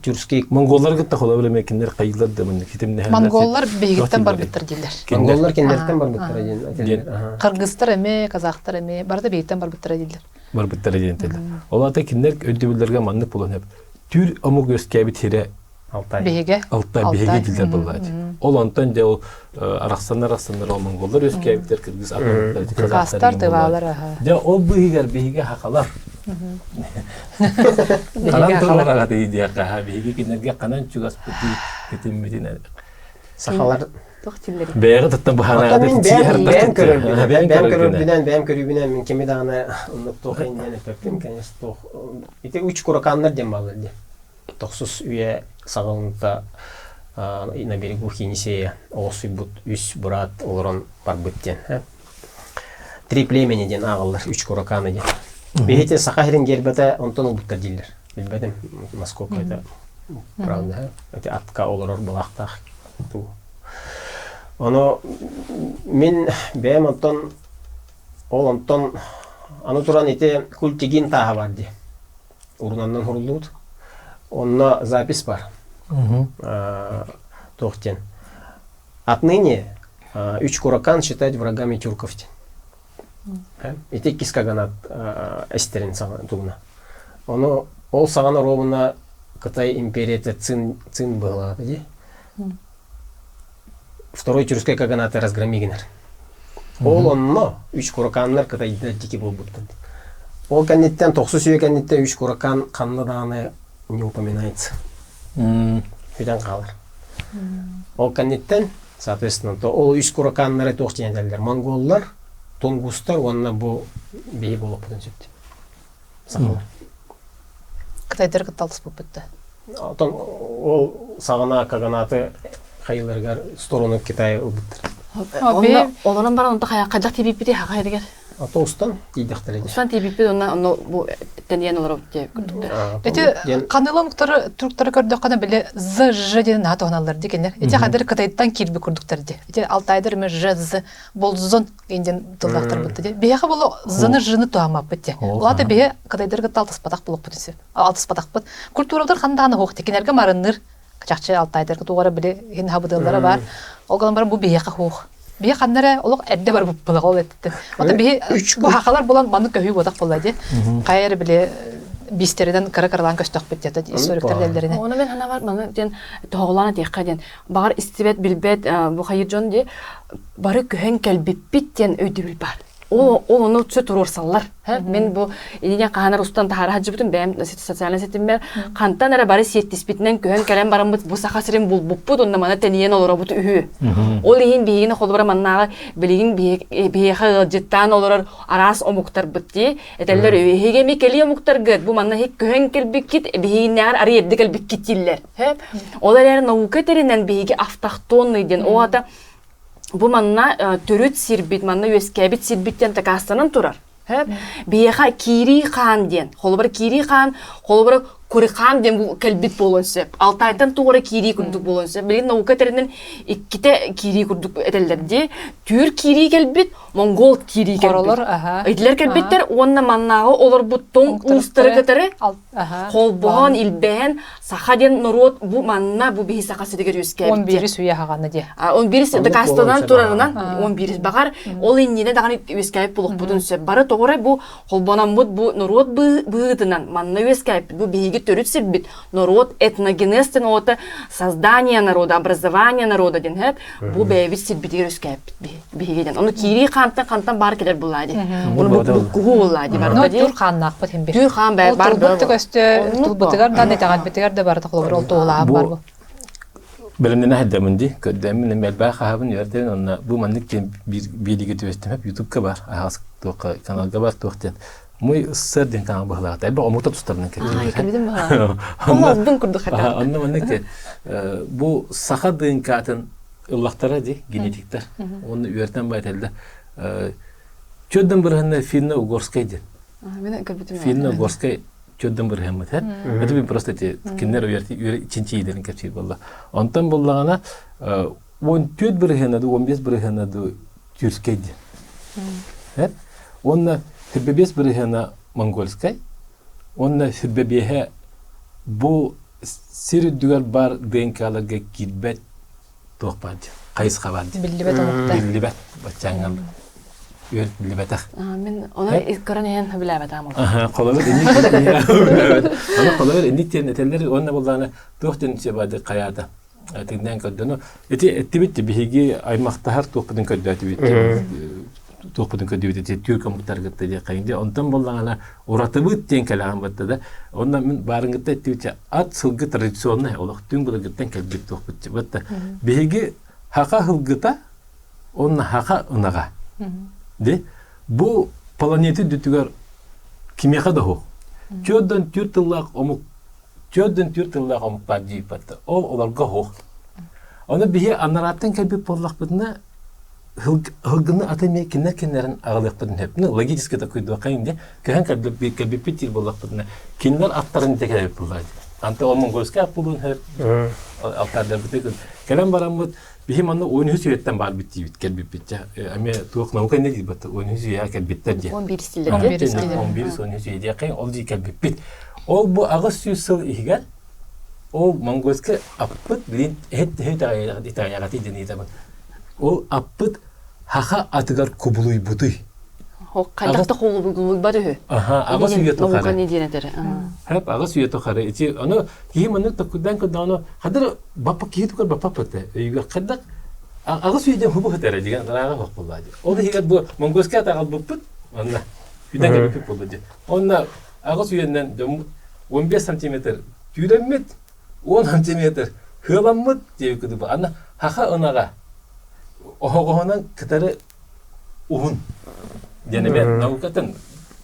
тюркский монголлар гытта холор эме кинер кайылар да мен китемне. Монголлар бейгиттен бар биттер дилер. Монголлар кинерден бар биттер. Кыргыздар эме, казактар эме, барды бейгиттен бар биттер дилер. Бар биттер дилер. Олар да кинер өдүбүлөргө манны болон хеп. Tür amuk göskebit hire Биһиге. Алтай биһиге дилдер буллады. Ол онтон де ол араксаннар ол монголдар өскәйбитер кыргыз аталар Кастар тыбалар. де ол биһиге хакалар. Канан тураларга дейди ка биһиге кинерге канан чугас бити кетиммедин. Сахалар Тохтиллери. Бәйгә таттан бахана Бәм көрүбүнөн мен кеме дагы тохайн яны төптүм конечно тох. Ите 3 куракандар дем балды. Тохсус үйе сагалынта на берегу Хинисея Осуйбут үс брат олорон бар бүттен. 3 племенеден агылар 3 кураканы ден. Бехете сахахирин гербете онтон бутта дилер. Билбедим насколько это правда. Это атка олорор балактах. Оно мен бәм онтон аны туран ите культигин таа барды. Урунандан хурулут. Онна запись бар. Тохтен. Отныне 3 куракан считать врагами тюрков. Ите кискаганат эстерин тугна. Оно ол сагана ровна Кытай империяте цин была, ди. Второй тюркский каганаты разгромигнер. Ол онно 3 кураканнар Кытайда дики болбуттан. Ол канниттен 9 сүйе канниттен 3 куракан канны дагы не упоминается. Хүден қалар. Ол канниттен, соответственно, ол 3 кураканнары тоқтенделер. Монголлар, тунгустар, онна бу бей болып бұдан сөпті. Сақалар. Кытайдар кытталыс болып бітті. Ол сағана каганаты қайыларғар сторону Китай ұлбыттыр. Оларан бара онта қайдақ тибіп біде хаға едігер. Атоустан дейдіқтір еді. Устан тибіп біде онна бұл тәниян олар өтте күрдіктер. Эти канылы турктары көрдік қана біле з ден аты оналар дегенler. Эти қадыр Кытайдан келбі көрдіктер де. Эти Алтайдар мен з болзон енден тұлдақтар бұтты де. Бейеқі болу зыны жыны туамап бітте. Олады бейе Кытайдарға талтыспадақ болып бұтысы. Алтыспадақ бұт. Культуралар қанданы хоқ текенерге марыныр. Качакчы Алтайдарға туғары біле ен хабыдылары бар. Олғалан бар бұл бейеқі хоқ. Бие қандары олық әрді бар бұлық ол әттті. Ота бие бұл хақалар болан маны көйі бодақ болады. Қайыр біле бистерден кыры-кырылан көстөк бітті историктер дәлдеріне. Оны мен хана бар, маны ден тоғыланы дейққа ден. Бағар истибет білбет бұл қайыр жон де бары көхен кәлбіп біттен өйді біл бар. Ол оны түсі тұрорсалар. Мен бұл еден қағанар ұстан тағары хаджы бұтын бәйім социалын сетім бәр. Қантан әрі бары сеттес бітінен көхен кәлем барым бұт, бұл сақасырын бұл бұт, онда мана тәнейен олыра бұты үйі. Ол еген бейгені қолы бара маннаға білеген бейеқі жеттан олырар арас омуқтар бұтты. Әтәлілер үйеге ме келі омуқтар ғыд. Бұл манна хек көхен кәлбік кет, бейгені әр ары ерді кәлбік кеттелер. Олар әрі наука терінен бейге автохтонный ден. О ата bu manna törüt sirbit, manna öskebit sirbitten takastanın turar. Biyaha kiri khan diyen. Kolubara kiri khan, kolubara kuri khan diyen bu kelbit bolonsa. Altaydan tuğra kiri kurduk bolonsa. Bilin nauka terinden ikkite kiri kurduk etellerdi. Tür kiri kelbit, Mongol kiri kelbit. Ediler kelbitler, onna mannağı olur bu ton ustara katarı. Kolboğan, ilbeğen, saha diyen narod bu manna bu bihi sakası diger öskebit. 11'i suya hağanı diye. 11'i dakastadan turarından, 11'i bakar, ol innine dağını öskebit buluq budunsa. Barı toğra bu kolboğanan bu narod bığıdınan, manna öskebit, bu bihi törüt сирбит. Народ, этногенестен ота создание народа, образование народа ден хеп. Бу бейвит сирбит ерөскәп бейгеден. Оны кири кантан бар келер булады. Оны бу куулады бар. Но түр ханнак бит хем бир. Түр хан бар. Тулбуттык өстө, тулбуттыгар да нетагат битегер де бар тохлор ол тоолаа бар бу. Белемден әһдәмендә, көдәмен мәлбә хабын ярдән онна бу маннык билеге төстем хеп YouTube-ка бар. Ахас тока каналга бар тохтен. Мой сырден кан баглат. Әлбә омута тустарның кетти. Кәлбидем бар. Оннан курдык хата. Оннан маннык бу сахадын катын уллахтара ди генетиктер. Оны үертән байтелдә. Чөддән бирһәнне финна угорскай ди. Мен кәлбидем. Финна угорскай чөддән бирһәм мат. Это би просто те киннер үерти чинчи идерин кепси булла. Онтан буллагана 14 бирһәнне 15 бирһәнне тюркскай ди. Онна Хиббебес бирһәнә монгольскай. Онна хиббебеһә бу сир дүгәр бар ДНК-ларга килбәт тохпанчы. Кайыс хабанчы. Биллибет олукта. Биллибет бачаңган. үйрет билбетах. Мен оны көрөн ен билебет амыл. Қолабыр инник. Аны қолабыр инник тен этелер онна болданы тоқтен себады қаяды. Тигнен көддөнө. Эти битти биһиги аймактар тоқпудун көддөтү битти. Тоқпудун көддөтү түрк муктар гытты де кайынде. Онтан болдана уратыбыт тен калаган батты да. Онда мен барыңгытта эттибиче ат сылгы традиционный олох түн булыгыттан келбит тоқпутчу батты. Биһиги хака хылгыта онна хака ынага. Де бу планеты дүтүгөр кимияга да хо. Чөддөн түртүллак омуктар жийпатты. Ол оларга хо. Аны бие анараттан келбип боллакпытына хылгыны атамай кинерин агалыкпытын хепни логически такой докайынде кахан келбип питир боллакпытына кинер аттарын текелеп буллайды. Анта омун гольска пулун хеп алтардар битек. Келем барамыт бихим аны 13 үйреттен бар битти бит келбип битче. Аме тук наука не дейт бат 13 үйя келбиттер же. 11 стилдер. 11 үйя кайын ол же келбип бит. Ол бу агыс сүйсөл игер ол монгольска аппыт билин хет аяга тидени табын. Ол аппыт хаха атыгар кубулуй бутуй. Хок кайдакта кулубуй бары. Агыс үйө тохары. Наука не дейнетер. Хеп агыс үйө тохары. Ити аны кийим аны такудан коданы хадыр бапа кийитукар бапа пате. Үйгө кадак агыс үйден хубу хатара деген дарага хок булады. Ол хигер бу монгольска тагал буппут. Анна үйден келип булады. Онна агыс үйөндөн 15 сантиметр түйренмет, 10 сантиметр хыламмыт деп күдү. Ана хаха ынага огогонан кытары уун. Дене мен наукатын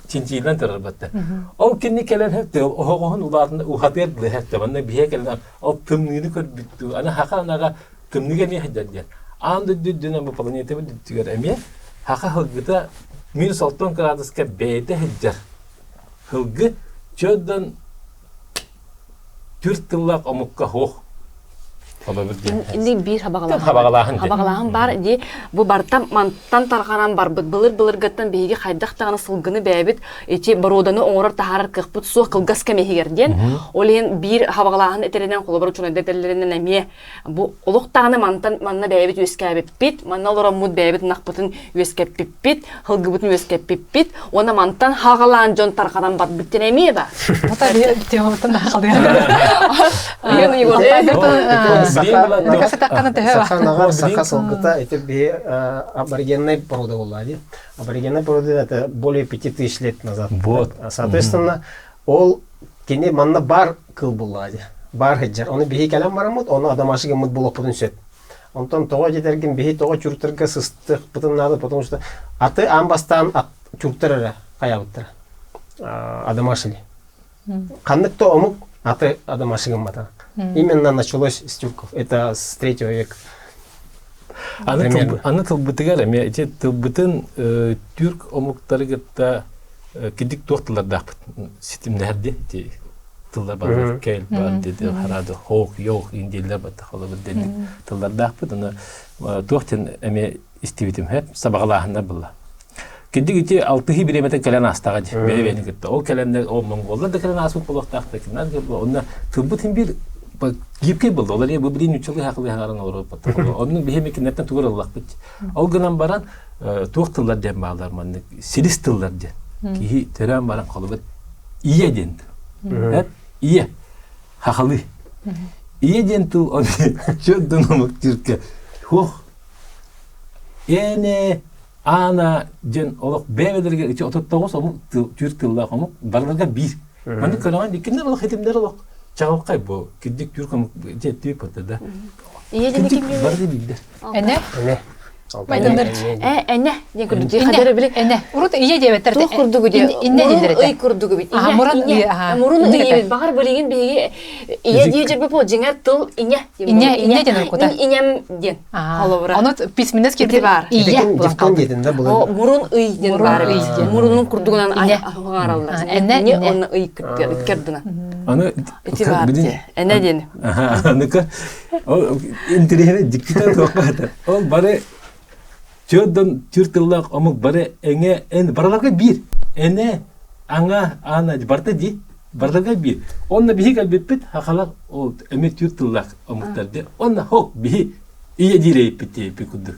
чинчилен тарбатты. Ол кинни келен хепте огогон уларында ухатер биле хепте. Мана бие келен ол тымныны көрбүттү. Ана хаха ынага тымныга не хедден. Анды дүддүнө бу планета бүттүгөр эме хаха хылгыта -60 градуска бейте хеджер. Хылгы чөддөн түртүллак омукка хох. Инди бир хабагалаһын бар ди бу бартам мантан тарганан бар былыр гаттан беги хайдактаганы сылгыны бәбит эти бороданы оңорор тахар кыппут су кылгас кемехигерден олен бир хабагалаһын этеренен колобор чуна детелеринен эме бу олуктаганы манна бәбит үскәбит манна олора мут бәбит накпытын үскәппит хылгыбытын үскәппит она мантан хагалаан жон тарганан бар биттен эме ба Ата тематын халды. Саха солгыта это аборигенная порода была. Аборигенная порода это более 5000 лет назад. Вот. Соответственно, ол кене манна бар кыл была. Бар хеджер. Оны бихи калам барамыт, оны адамашыга мыт булак бүтүн сөт. Онтон тога жетерген бихи тога чуртырга сыстык бүтүн надо, потому что аты амбастан чуртыры каябыттыр. Адамашыли. Кандыкто омук аты адамашыга мата. Именно началось с тюрков. Это с 3 века. Аны тылбытыгар эме эти тылбытын түрк омуктарыгытта кидик тоқтылардак ситимдерди ти тылдар бар кел бар деди харады хок yok индилер бар халыбы деди тылдардак бут аны тоқтен эме истибитим хеп сабагалаһында булла. Кидик ити 6 биремете келен астага бебени кетти. Ол келендер ол монголдар да келен асып болоктак текинер онда тылбытын бир гипке болды. Олар бу билин үчүлгө хакылы хаңарын олоп батты. Онун бехемекинеттен тугар аллак бит. Ол гынан баран токтулар деп баалар маны силистылар деп. Ки терен баран калып ие ден. Хеп ие хакылы. Ие ден ту он чөддөн омук түркө. Хох. Эне ана ден олок бебелерге 39 омук түркүллар омук барларга бир. Маны көргөн дикиндер ол хетимдер олок. Чагылкай бу кидик түркөм жетти патада. Иеден ким барды билдер. Эне? Эне. Эне не курду хадары биле. Эне. Урут ие дебеттер. Тух курдугу де. Инне дилдер. Ой курдугу бит. Мурун ие багар билеген биге ие дие жербе по жеңер тыл ине. Ине ден куда. Инем ден. Холовра. Аны письменес кетти бар. Ие булакан дединде О мурун ый ден бар. Мурунун курдугунан гаралдар. Эне он ый кердина. Аны билин. Эне ден. Аныка ол интернет диктатор токката. Ол бары чөддөн түртүллак омук бары эне бараларга бир. Эне аңа ана барта ди. Бараларга бир. Онна бихига биппит хакалак ол эме түртүллак омуктарды. Онна хок бихи ие дирей питти пикуду.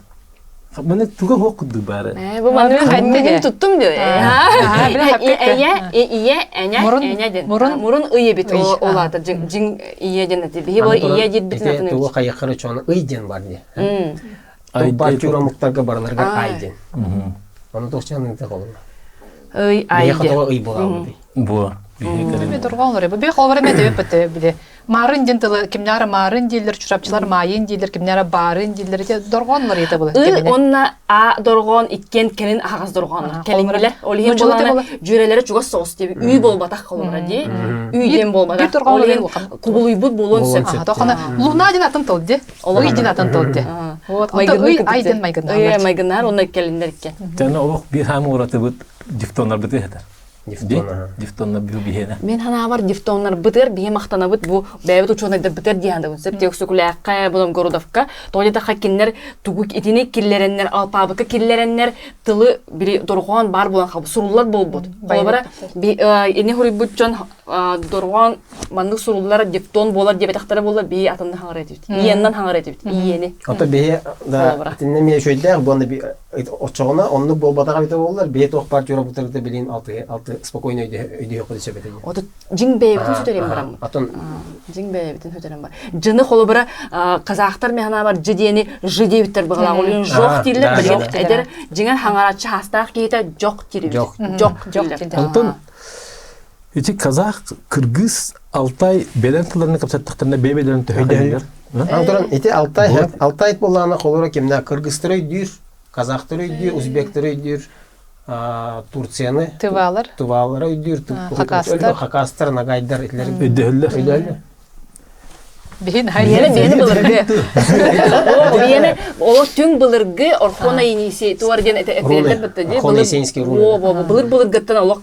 Мана туга хокуду бары. Bu manı Ханны ben де. tuttum diyor. Murun iyi bit oladı. Cin iyi cennet. Bir bu iyi cennet bitsin. Тугу кайыкыры чоны ыйден бар ди. Бар чурамуктарга барларга айден. Аны тохчаны да колун. Ый Ай айды. хатога ый болабы. Бу. Мен турганлар бу бе холбары мен деп бите биле. Марын дентиле кимнәре марын дилер, чурапчылар майын дилер, кимнәре барын дилер де дорганлар ите бу. Ый онна а доргон иткен келин агаз доргон. Келингилер олиһин боланы жүрелери чуга соус деп үй болбатак колора ди. Үйден болбатак. Олиһин кубулуйбут болон сеп. Тохана луна дин атын толди. Ой дин атын толди. Вот ой айден майгындар. Ый майгындар онна келиндер иккен. Жана ох бир хам ураты бут дифтонлар бит хата. Дифтонна бу бихена. Мен хана бар дифтоннар бытыр бие мактана бит бу бәбит учонайда бытыр дигәндә бу сеп тексукулакка булам городовка тоҗда хакиннер тугук итине киллереннер алпабыкка киллереннер тылы бири доргон бар булган хабы суруллар болбут. Бара би эне хури бутчон доргон мандык суруллар дифтон болар дип тактары болар би атында хаңар этибит. Иеннән хаңар этибит. Иене. Ата бе да тиннеме шөйдә буны би очогына онны болбатага бите болар. Бе тох бар журабутырда билин алты спокойно өйдө окуду себети. Ото жиң бейбитин сөтөрем барам. Атон Жиң бейбитин сөтөрем бар. Жыны холобара казактар механа бар жидени жидебиттер багалар. Жок дилер билген эдер жиңен хаңарачы хастак кейте жок дилер. Жок дилер. Антон эти казах, кыргыз, алтай белен тыларына капсаттыктарына бебелерин төһөйдөлөр. Антон ите алтай болланы холора кимне кыргызтар өйдүр, казактар өйдүр, узбектар өйдүр. Турцияны тывалар өйдүр, хакастар, нагайдар итлер өйдөлөр. Бин Yeni beni bulurgu. O yeni o tüm bulurgu orkona inisi tuvar gen eteler bitti. Bulur bulurgattan olaq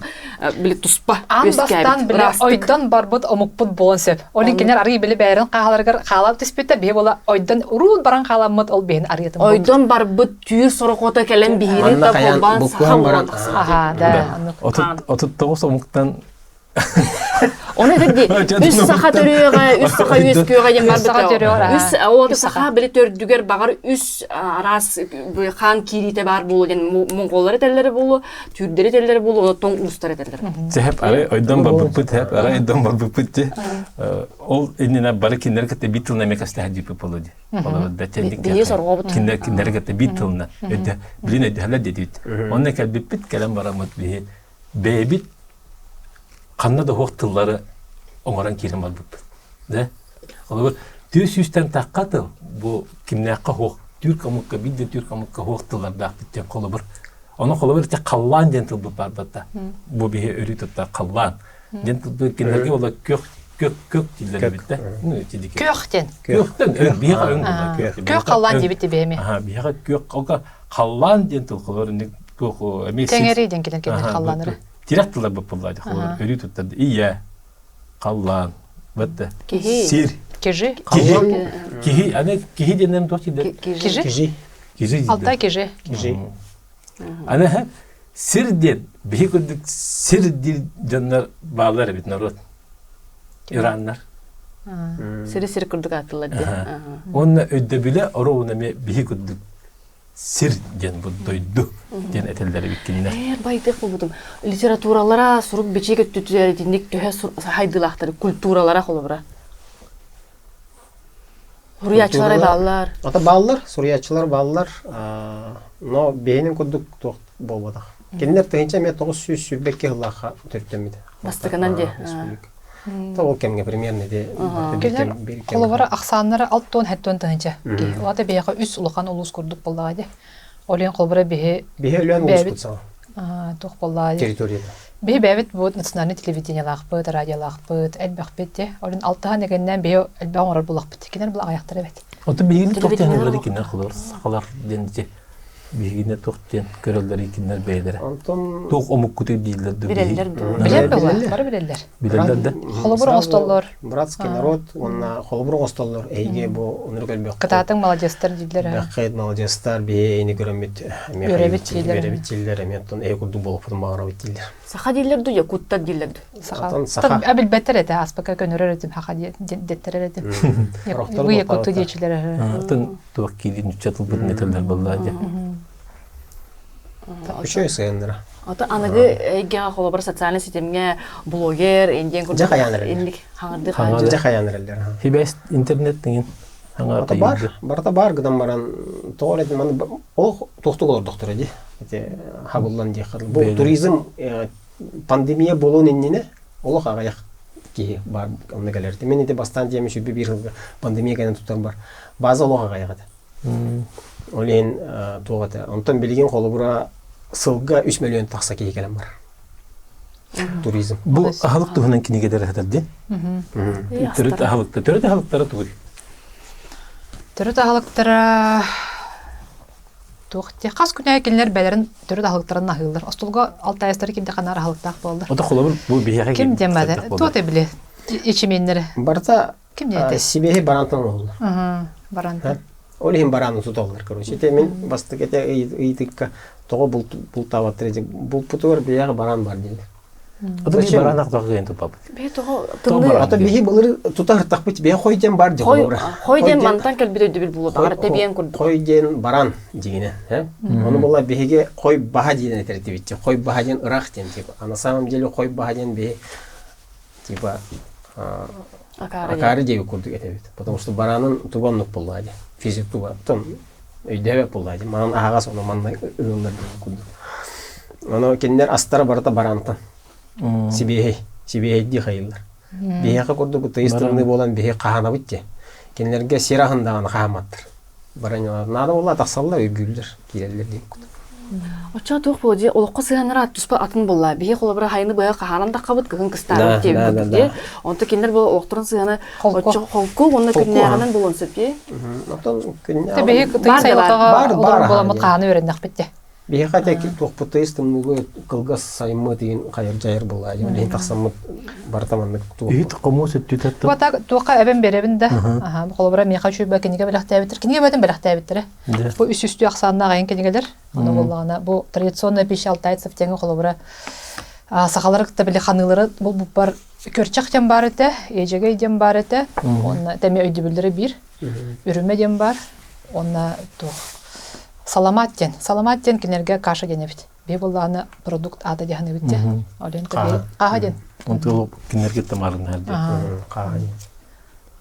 bile tuspa. Ambastan bile oydan barbut omukput bolon sep. Onun kenar arı bile bärin qahalargar qalap tispete be bola oydan urul baran qalammat ol ben arıtım. Oydan barbut tüyür sorokota kelen bihiri ta bolban sahabaran. Aha da. Otot toğus omuktan Onu dedi. Üst saha törüyorga, üst saha üst köye gemar biter. Üst o saha bile tördüger bagar üst aras kan kirite bar bulu yani Mongollar etelleri bulu, Türkler etelleri bulu, onu ton uluslar etelleri. Hep ara oydan barbut hep ara oydan barbut de. Ol inine barı kinler kete bitilne mekasta hadi popoloji. Ola da teknik. Bir sorgu kinler kete bitilne. Ede biline de hala dedi. Onne kal bipit kelam baramat bihi. Bebit kanna da hoqtılları oңаран кирим бар бут. Да? Олар төс үстен таққатыл. Бу кимнәккә хоқ, түрк амукка бидде түрк амукка хоқтылар да биттен колы бер. Аны колы бер қаллан дентил бу бар бата. Бу бие өрү тутта қаллан. Дентил бу кинерге ола көк дилер битте. Ну тидик. Көктен. Көктен бие гаң көк. Кök қаллан дебитте беме. Аха, бие көк ока қаллан дентил колор ник көк эмес. Теңериден келген қалланыры. Директор бу буллады колор өрү тутта. Ия. Қаллан, бітті. Сир. Кежи. Кихи, ана кихи денем тоқтиді. Кежи. Алтай кежи. Ана ха, сир ден, бихи күрдік сир ден жандар bağlar бит народ. İranlar. Siri күрдік атылар де. Онна өйді біле, ора оны бихи күрдік сир ден бұл дойду. Den etelleri bitkinler. Baydık bu budum. Literaturalara sorup beçeke tütüleri dindik tühe haydılaqtır, kulturalara kolubra. Hurriyatçılara bağlılar. Ata bağlılar, Suriyatçılar bağlılar. No beynin kuduk toq bolbada. Kendiler tayince me 900 sübbekke hılaqa törttemidi. Bastıkanan de. Ta o kemge примерно de. Kolubra aqsanları alt ton hetton tayince. Oda beyaqa üs uluqan ulus kurduk boldadı. Olen kolbara bihe ölən olmuş tutsa. Toq boldadı. Territoriyada. Bihe bäbit bu nasional televideniyalaq bit, radiyalaq bit, elbaq bitdi. Olen altaha negenden bihe elbaq orar bulaq bitdi. Kenar bula ayaqtara bit. Otu bihili toqtiyanlar ikinler qolur. Saqalar denci. Bihine toqtiyan köröllər ikinler beylere. Anton Toq omuk kutub deyillerdi. Bileller. Bileller, bari bileller. Bileller de. Холобур остоллор. Братский народ, онна холобур остоллор. Эйге бу онургал бек. Кытатын молодецтер дилер. Бакыт молодецтер бейни көрөмөт. Беребитчилер эметтон эйгурду болуп турмагара битилер. Saha dillerdu ya kutta dillerdu. Saha. Abil better ete aspaka könüröredim haqa detteredim. Bu ya kuttu diyeçiler. Атын тоқ килин үчатыл бут нетелер боллады. Үшөй сыйындыра. Ата аныгы эйге холобар социальный сетемге блогер инден курдук. Жахаяныр. Индик хаңарды Хаңарды. Жахаянырелер. Хибес интернет деген Ата бар, барта бар гыдан баран тоолет ман ол тохтук ордуктур эди. Эти хабуллан дехар. Бу туризм пандемия болуун эннине олох агаяк ки бар оннегалерди. Мен эти бастан жемиш бир пандемия гана тутан бар. База олох агаяк. Олен тугата. Онтон билген холобура сылга 3 миллион такса кейгелен бар. Туризм. Бу ахалык туһунан кинеге дәрәхәтәди. Төрөт ахалыктары түгел. Төрөт ахалыктара тухте кас күнә килнер бәләрен төрөт ахалыктарын нахылдар. Остулга алтайстары кимде канар ахалыктак булды. Ота холобыр бу бияга Ким демәде? Тоте биле. Ичименнәре. Барта Ким дияде? Сибеһи барантан болду. Баранта. Олихин бараны туталар, короче. Те мен бастык эте ыйтыкка того бул табаттыр. Бул путур бияга баран бар дейді. Ота би баранак тагын тупап. Бе того Ата бихи булыр тутар такпыт бия койден бар дейді. Хойден мантан келбиде дибил булу бар тебиен курду. Койден баран дигене, Оны була бихиге кой баха дигене этерди битче. Кой баха ден ырак ден типа. А на самом деле кой баха ден бихи типа акары деби курдук этебит. Потому что баранын тубанлык булады. Физик туба. Тон өйдебе булады. Манын агас оны манна ылындар деби курдук. Оны кендер астары барата барантан. Сибеһи ди хайылдар. Бияга курдук тыйстырны болан бихи кахана битте. Кендерге сирахындаган кахаматтыр. Баранялар нада болла таксаллар өйгүлдер, киреллер дейм. Оча тух боди олоққа сыганара туспа атын болла. Бие холобра хайны бая каханан да кабыт кыгын кыстар деп. Онто киндер бул олоқтырын сыганы очо холку онна күннәгәнен булын сепе. Отон күннә. Тебе тыйсайлыктага олар боламыт каны өрендәк битте. Бия хата ки тохпутыйстым нугы кылгас саймы деген кайыр жайыр булла. Мен таксаммы бартаманны ту. Ит комус түтәт. Туата тука эбен беребин да. Холобра меха чүбә кинеге беләктә битер. Кинеге бәдән беләктә битер. Бу үс-үстү аксанна гайын кинегелер. Аны буллагана бу традиционный пища алтайцев теңе холобра сахаларыкта биле ханылары бул бар көрчәктән бар ите, эҗеге идән бар ите. Онна тәме өйдүбүлдәре бир. Үрүмә дән бар. Онна тух Саламаттен кинерге каша денебит. Бе булланы продукт ада дияны битте. Олен кабе кахаден. Онтол кинерге тамарын хәлдә. Кахани.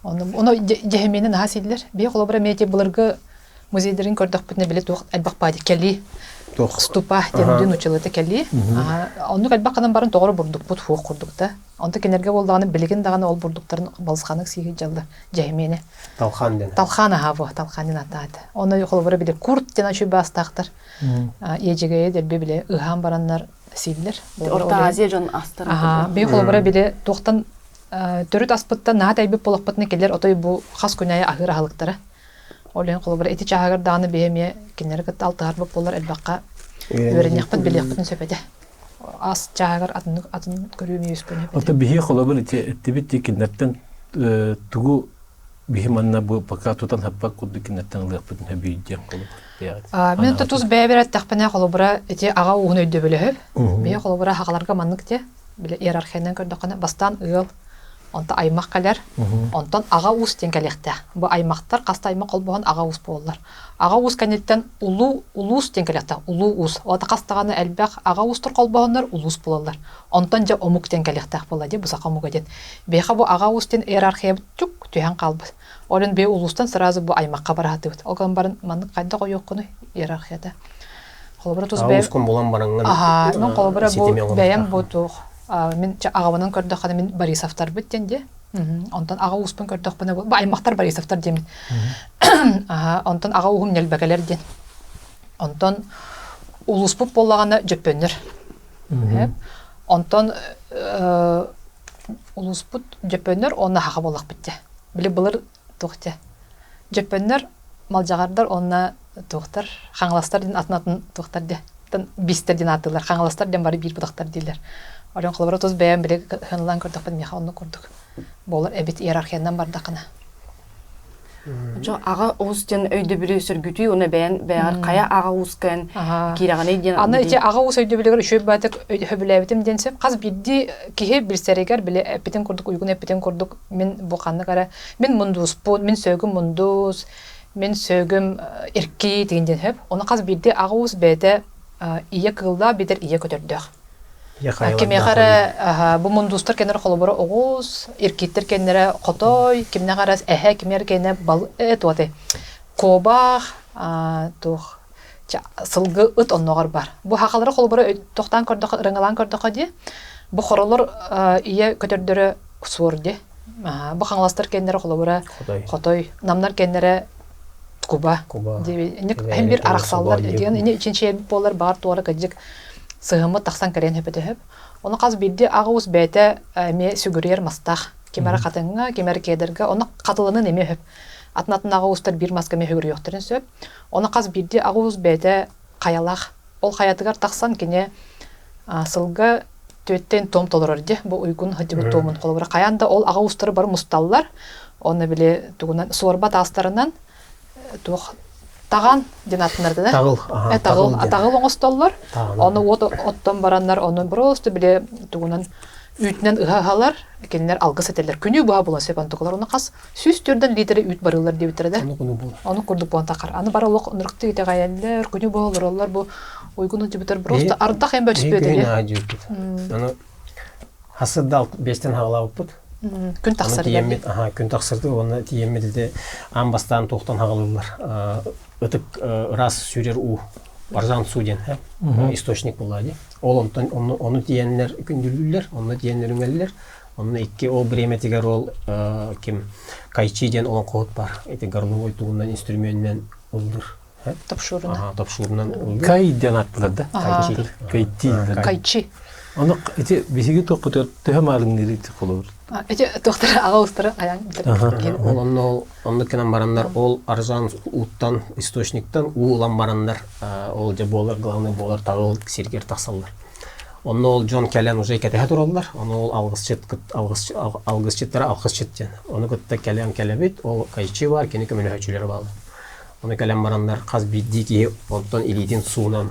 Оны жехеменен хасиллер. Бе холобра мете булыргы музейдерин көрдөх бүтне билет тук албак бади келли. Тох Ступа ден учылыты келли. Оны албакдан барын тогры бурдук бут фук курдук да. Онда кинерге булдаганы билеген даганы ол бурдуктарын балсханык сиге жалды. Жехемене. талхан ден. Талхана хабы, талханин атады. Оны холобра биле курт дена чү бастактыр. Эжеге дер биле ыхан бараннар силлер. Орта Азия жон астыр. Бе холобра биле токтан төрөт аспыттан наа тайбып болокпытны келер отой бу хас күнәе ахыра халыктары. Олен холобра эти чагыр даны беме кинерге талтар бып болар элбакка өренекпит билекпитин сөпеде. Ас чагыр атын көрүмү үскөнө. Ота бихи холобыр тибит кинерден тугу бихи манна бу пока тутан хаппа куду кинерден лыпытын хөбүйден холобыр. Мен тутус бэберет тахпана холобра эти ага угун өйдө бөлөп. Бе холобра хагаларга маннык те биле иерархиядан көрдөкөнө бастан ыл онта аймак калар. Онтон ага ус теңкелекте. Бу аймактар каста аймак колбогон ага ус боллар. Ага ус канеттен улус теңкелекте. Улуу ус. Ота кастаганы элбек ага устур колбогоннор улус болалар. Онтон жа омук теңкелекте болады бу сакамуга дет. Беха бу ага устен иерархия чук түйөн калбы. Олен бе улустан сразу бу аймакка барады. Олган барын маннык кайда коёккуну иерархияда. Холобра тус бе. Аускон булан баранган. Мен холобра бу беян бу тух. Мен агаванын көрдөкканы мен Борисовтар биттен де. Онтон ага успен көрдөкпүнө бу аймактар Борисовтар демин. Онтон ага угум нелбекелер ден. Онтон улуспуп боллаганы жөппөннөр. Онтон улуспут жөппөннөр онна хага болак битте. Биле булыр тухте. Жөппөннөр малжагардар онна тухтар, хаңластар ден атнатын тухтар де. Бистер ден атылар, хаңластар ден бары бир будактар дилер. Олен холобра тоз бәян биле хынлан көрдөк бен меха онны көрдүк. Болар эбит иерархиядан бардакына. Жо ага устен өйдө бире сөргүтүй уна бәян кая ага ускан кираганы ден. Аны эти ага ус өйдө билегер үшө батык хөбүләбитим денсеп, каз бидди кихе бирсерегер биле эпитен көрдүк, уйгун эпитен көрдүк. Мен бу канны кара, мен мундус бу, мен сөгүм мундус, мен сөгүм эрки дегенден хөп. Оны каз бидди ага ус бәдә ие кылда бидер ие көтөрдөх. Я хайла. Кемегара бу мундустар кенер холобора огуз, иркиттер кенере котой, кемнегара кемер кене бал туаты. Кобах тух сылгы ыт онногор бар. Бу хакалары холобора токтан көрдөх, рыңалан көрдөх ди. Бу хоролор ие көтөрдөрө суурди. Бу хаңластар кенере холобора котой, намнар кенере Куба. Hem bir araqsallar деген ини üçinchi bollar бар туара кыжык сыгымы таксан керен хөпөтөп. Оны каз бирди агыз бете ме сүгүрер мастах. Кемер катыңга, кемер кедерге, оны катылынын эме хөп. Атнатынагы устар бир маска ме хөгүр жоктурун сөп. Оны каз бирди агыз бете каялах. Ол хаятыгар таксан кине сылга төттен том толорорди. Бу уйгун хатыбы томун колобура каянда ол агыстары бар мусталлар. Оны биле тугунан сорба тастарынан тух таган динатнарда да. Тагыл оңостоллар. Оны оттон бараннар, оны просто биле тугунан үтнен ыхалар, кенлер алгыс этелер. Күнү буа була сепантыклар. Оны кас сүстөрдөн литре үт барылар деп битерде. Оны курдук буан такар. Аны бара лок нырыкты ите гаяллар, күнү буалар бу уйгуну деп битер просто ардак эм бөтүспөдө. Аны хасыдал бестен хагалабыт. Күн тахсырды. Күн тахсырды, оны тиеммелде амбастан тоқтан хағалылар. Өтік рас сүрер у арзан суден, источник болады. Ол оны тиенлер күндүлүлер, оны тиенлер үңеллер. Оны икки ол биреметигер ол ким кайчиден олон қоғыт бар. Эти горловой туғынан инструментінен ұлдыр. Топшурынан ұлдыр. Кайден аттылар да? Кайчи. Оны бесеге тоқытыр төһөм алыңнары қолыр. Доктор агастыры аян битер. Онны кенен барандар ол арзан уттан источниктан улан барандар ол же болар главный болар тагыл сергер тасаллар. Онны ол Джон Келлен уже кетеге тураллар. Оны ол алгысчыттары алгысчыттен. Оны көттө Келлен келебит, ол кайчы бар, кене көмөлөчүлөр бар. Оны Келлен барандар каз биддики онтон илидин суунан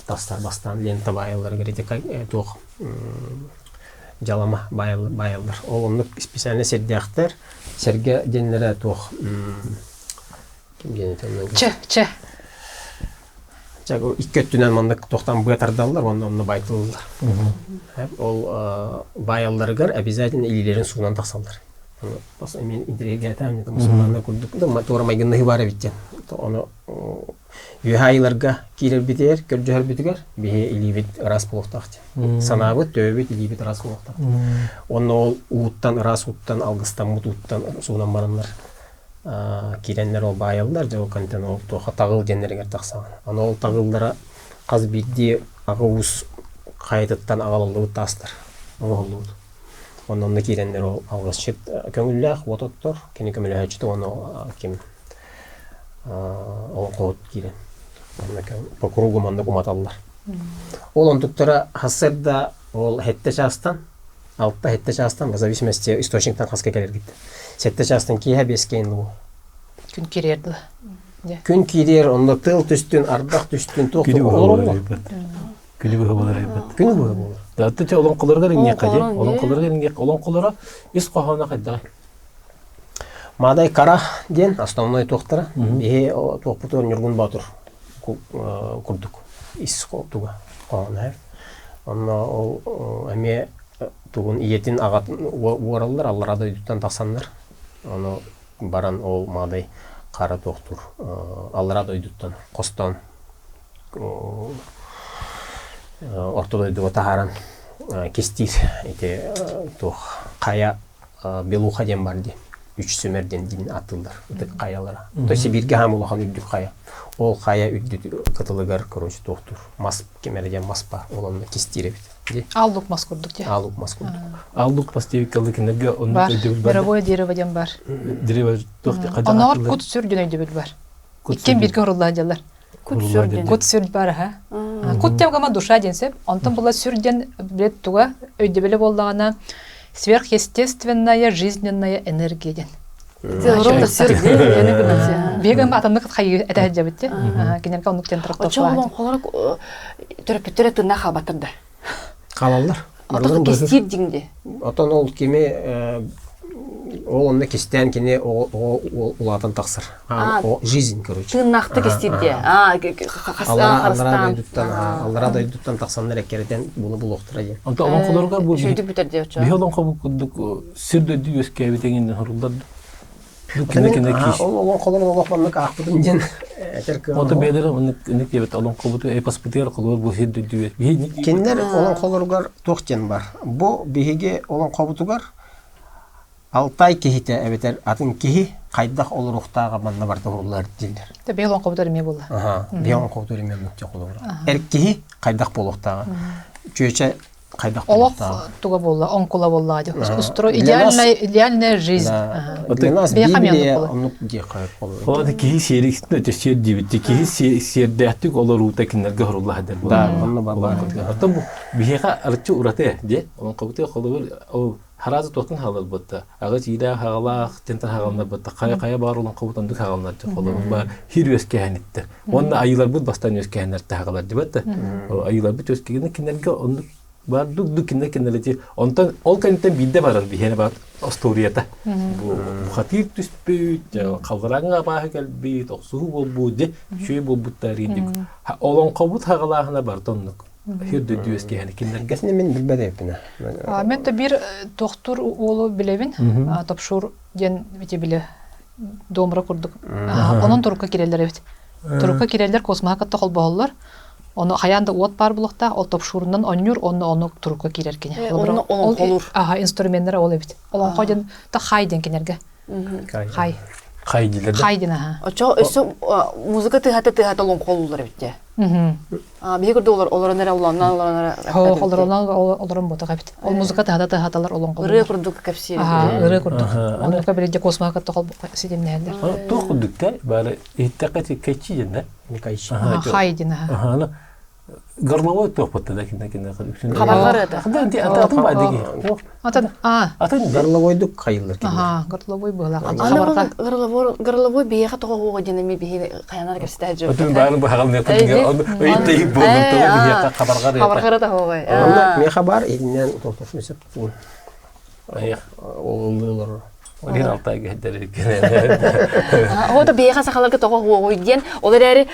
тастар бастан лента байылар керете тох жалама байылдар. Ол онны специально сердяктар, серге денлере тох ким денетен? Че. Жагы иккөттүнөн мындык токтан бытардалар, онны байтылдылар. Ол байылдаргар обязательно илилерин суунан тасалдар. Просто мен интеллигентам, мусулмандар курдук да тора майгынны бар биттен. Оны юхайларга кирер битер, көржөр битер, бие иливит рас болуктакты. Санабы төбөт иливит рас болуктакты. Оны ол уттан рас уттан алгыстан мутуттан суунан барандар. Киренлер ол байылдар, жол контен ол тоха тагыл денлерге таксаган. Аны ол тагылдара каз бидди агуус кайтыттан агалылуу тастыр. Оголуу. Онны киренлер ол алгысчыт көңүллөх ототтор, кене көмөлөчүтө оны ким ол кот кирен. По кругу манда куматаллар. Ол онтуктара хасырда ол хетте частан, алтта хетте частан, в зависимости источниктан хаска келер гитти. Сетте частан кие бескейин бу. Күн кирерди. Күн кирер, онда тыл түстүн, ардак түстүн токту болор. Күнү болор айбат. Күнү болор. Датты олон кылырга риңе каде, олон кылырга риңе, олон кылыра ис кохана кайда. Мадай кара ден основной тоқтара, бе тоқпутор Нургун Батур курдук. Ис тоқтуга. Онна ол эме тугун иетин агат уораллар, алларада үйдүттен тасандар. Оны баран ол мадай кара тоқтур, алларада үйдүттен костан ортодойдуга тахаран кестир эти тох кая белуха ден барди. 3 сөмерден дин атылдар, үтік қаялара. То есть бирге хамулахан үддік қая. Ол қая үддік қытылығар, короче, тоқтур. Мас, кемерден мас бар, оланна кестире бит. Аллук мас курдук, де? Аллук мас курдук. Аллук мас девик калды кенерге онны өйдебіл бар? Мировое дереводен бар. Дерево тоқты қадан Онағыр атылдар? кут сүрден өйдебіл бар. Иккен бирге ұрылдан жалар. Кут сүрден. Кут сүрд бар, ха? Кут темгама душа денсеп, онтан бұла сүрден білет туға өйдебілі болдағана сверхъестественная жизненная энергия ден. Ровно сүрден. Бегам атамдык хайы этәҗә битте. Кенерге онуктен трактор. Очоолон колорок төрөптөрө тына хабатырды. Қалалар. Оток кестир дигинде. Отон ол кеме Ол онда кистен кине улатын тақсыр. О жизнь, короче. Тыннақты кестирде. Аллара дойдуттан тақсандар әккерден бұны бұл оқтыра де. Онта олон қоларға бұл Шүйді бүтер де өтші. бі олон қолық сирдөйді өске әбетегенде хұрылдады. Кине киш. Олон қоларын олақпанлық ақпыдым ден. Ота бәдері үнік ебет олон қолыты эпаспытер қолыр бұл сирдөйді өске. Кендер олон қолырғар тоқтен бар. Бұл бейге олон қолытығар Алтай кехите әбетер атын кехи қайдақ олар ұқтаға манна барды олар дейлер. Бел он қобдар еме болды. Беон қолдыр еме нүкте қолыр. Әр кехи қайдақ бол ұқтаға. Чөйче қайдақ бол Олақ ұқтаға. туға болды, он кула болды. Устро идеальная жизнь. Для нас Бияқам Библия янды онук де қайып қолыр. Олады кейі серексін өте сер дейбітті. Кейі сердәттік олар ұта кенлерге хұрулла хадер. Да, онна бар. Артан бұл бейеға арытчы ұраты де. Оның қабыты қолы Харазы тоқтын халар бұтты. Ағыз ида хағалақ, тентар хағалына бұтты. Қая бар олон қабытандық хағалына қолы. Хир өске әнетті. Онна айылар бұд бастан өске әнерті хағалар дебатты. Айылар бұд өскегені кенерге онды бар дүк кенерлети. Онтан ол кенеттен бидде барар бейені бар осторията. Бұхатир түспейт, қалғыраңға бағы кәлбейт, оқсуы бол бұд, шөй бол бұттар ендік. Олон қабыт хағалағына бар тоннық. Хирді дүйеске әні кенлерге. Кәсіне мен білбәді епіне. Мен де бір доктор олу білевін, топшур ден бете біле домыра құрдық. Onun тұрыққа керелер ебет. Тұрыққа керелер космақатты қол бағылар. Оны қаянда от бар бұлықта, ол топшурынан онюр, оны тұрыққа керер кене. Оны қолыр. Инструменттері ол ебет. Олон қойден та қайден кенерге. Қай. Қай дейлерді? Қайден, аха. Очо өсі музыка тыхаты олон қолылар бетте. Бейгірді оларын әрі оланнан Оларын бота қапет. Ол музыка тағаталар олон қолылар. Үрі құрдық кәпсері. Үрі құрдық. Оны көбірінде космақатты қол седеміне әлдер. Тоқ құрдықта бәрі еттақаты кәтчі ден, Қайден, аха. Горловой тоқ бұтты да кенде. Қабарғар еді. Атын ба деге? Атын Горловойдық қайылыр. Горловой была. Горловой бейеға тоға оға денеме бейе қаянар кәпсті әджі. Атын бәрін бұхағал нетінге өйттейік болдың тоғы бейеқа қабарғар еді. Қабарғар еді оғай. Мен қабар, елінен тоқтасын өсіп тұғын. Олылыр. Олин алтай кәддері екен. Ода бейеға сақаларға тоға оғай ден, олар әрі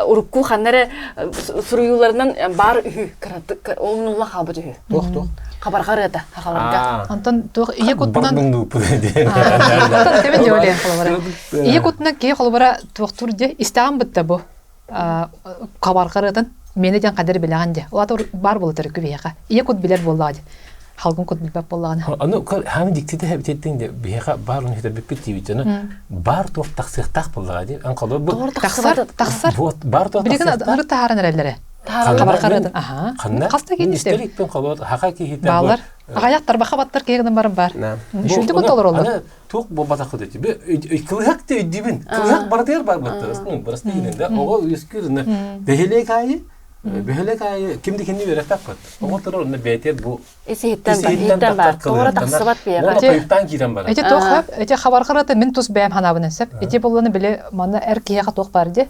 ұрыққу қаннары сұруюларынан бар үйі, олынула қалбыд үйі. Тоқ. Қабарғар еді сақаларға. Антон тоқ ие құтынан... Бардың дұпы ден. Антон темен де өлең қолыбара. Ие құтынан кей қолыбара тоқтур де істаған бұтта бұл. Қабарғар едін мені ден қадыр білеген де. Олады бар болы түрі көбейеға. Ие құт білер болды. Халқын құт білбәп болғаны. Аны хамы диктеті әбітеттің де бейеға бар ұны хетер біппет дейбетіні. Бар тоқ тақсықтақ болыға деп. Анқалы бұл... Тақсар. Бар тоқ Білеген ұры тағарын әрелері. Қабарғар едін. Қаста кейін істер. Істерікпен қалуат, хақа кейхетер Балар. Ағаяқтар, бақабаттар кейгінің барын бар. Шүлді күт олар олар. Тоқ бұл батақы дейді. Кылғақ те өйдебін. Кылғақ бардығыр бар бұтты. Барасты енінде. Оға өскіріні. Бәхелек айы. Бәхелек айы кімді кенде беректақ бұд. Оға тұрыр оны бәйтер бұл. Есі хеттен бар. Тоғыра тақсыбат бейеға. Оға тойықтан кейден бар. Әте тоқ, әте қабарғар еді мен тұс бәйім ханабын әсіп. Әте болуыны біле, маңна әр кейеға тоқ бар де.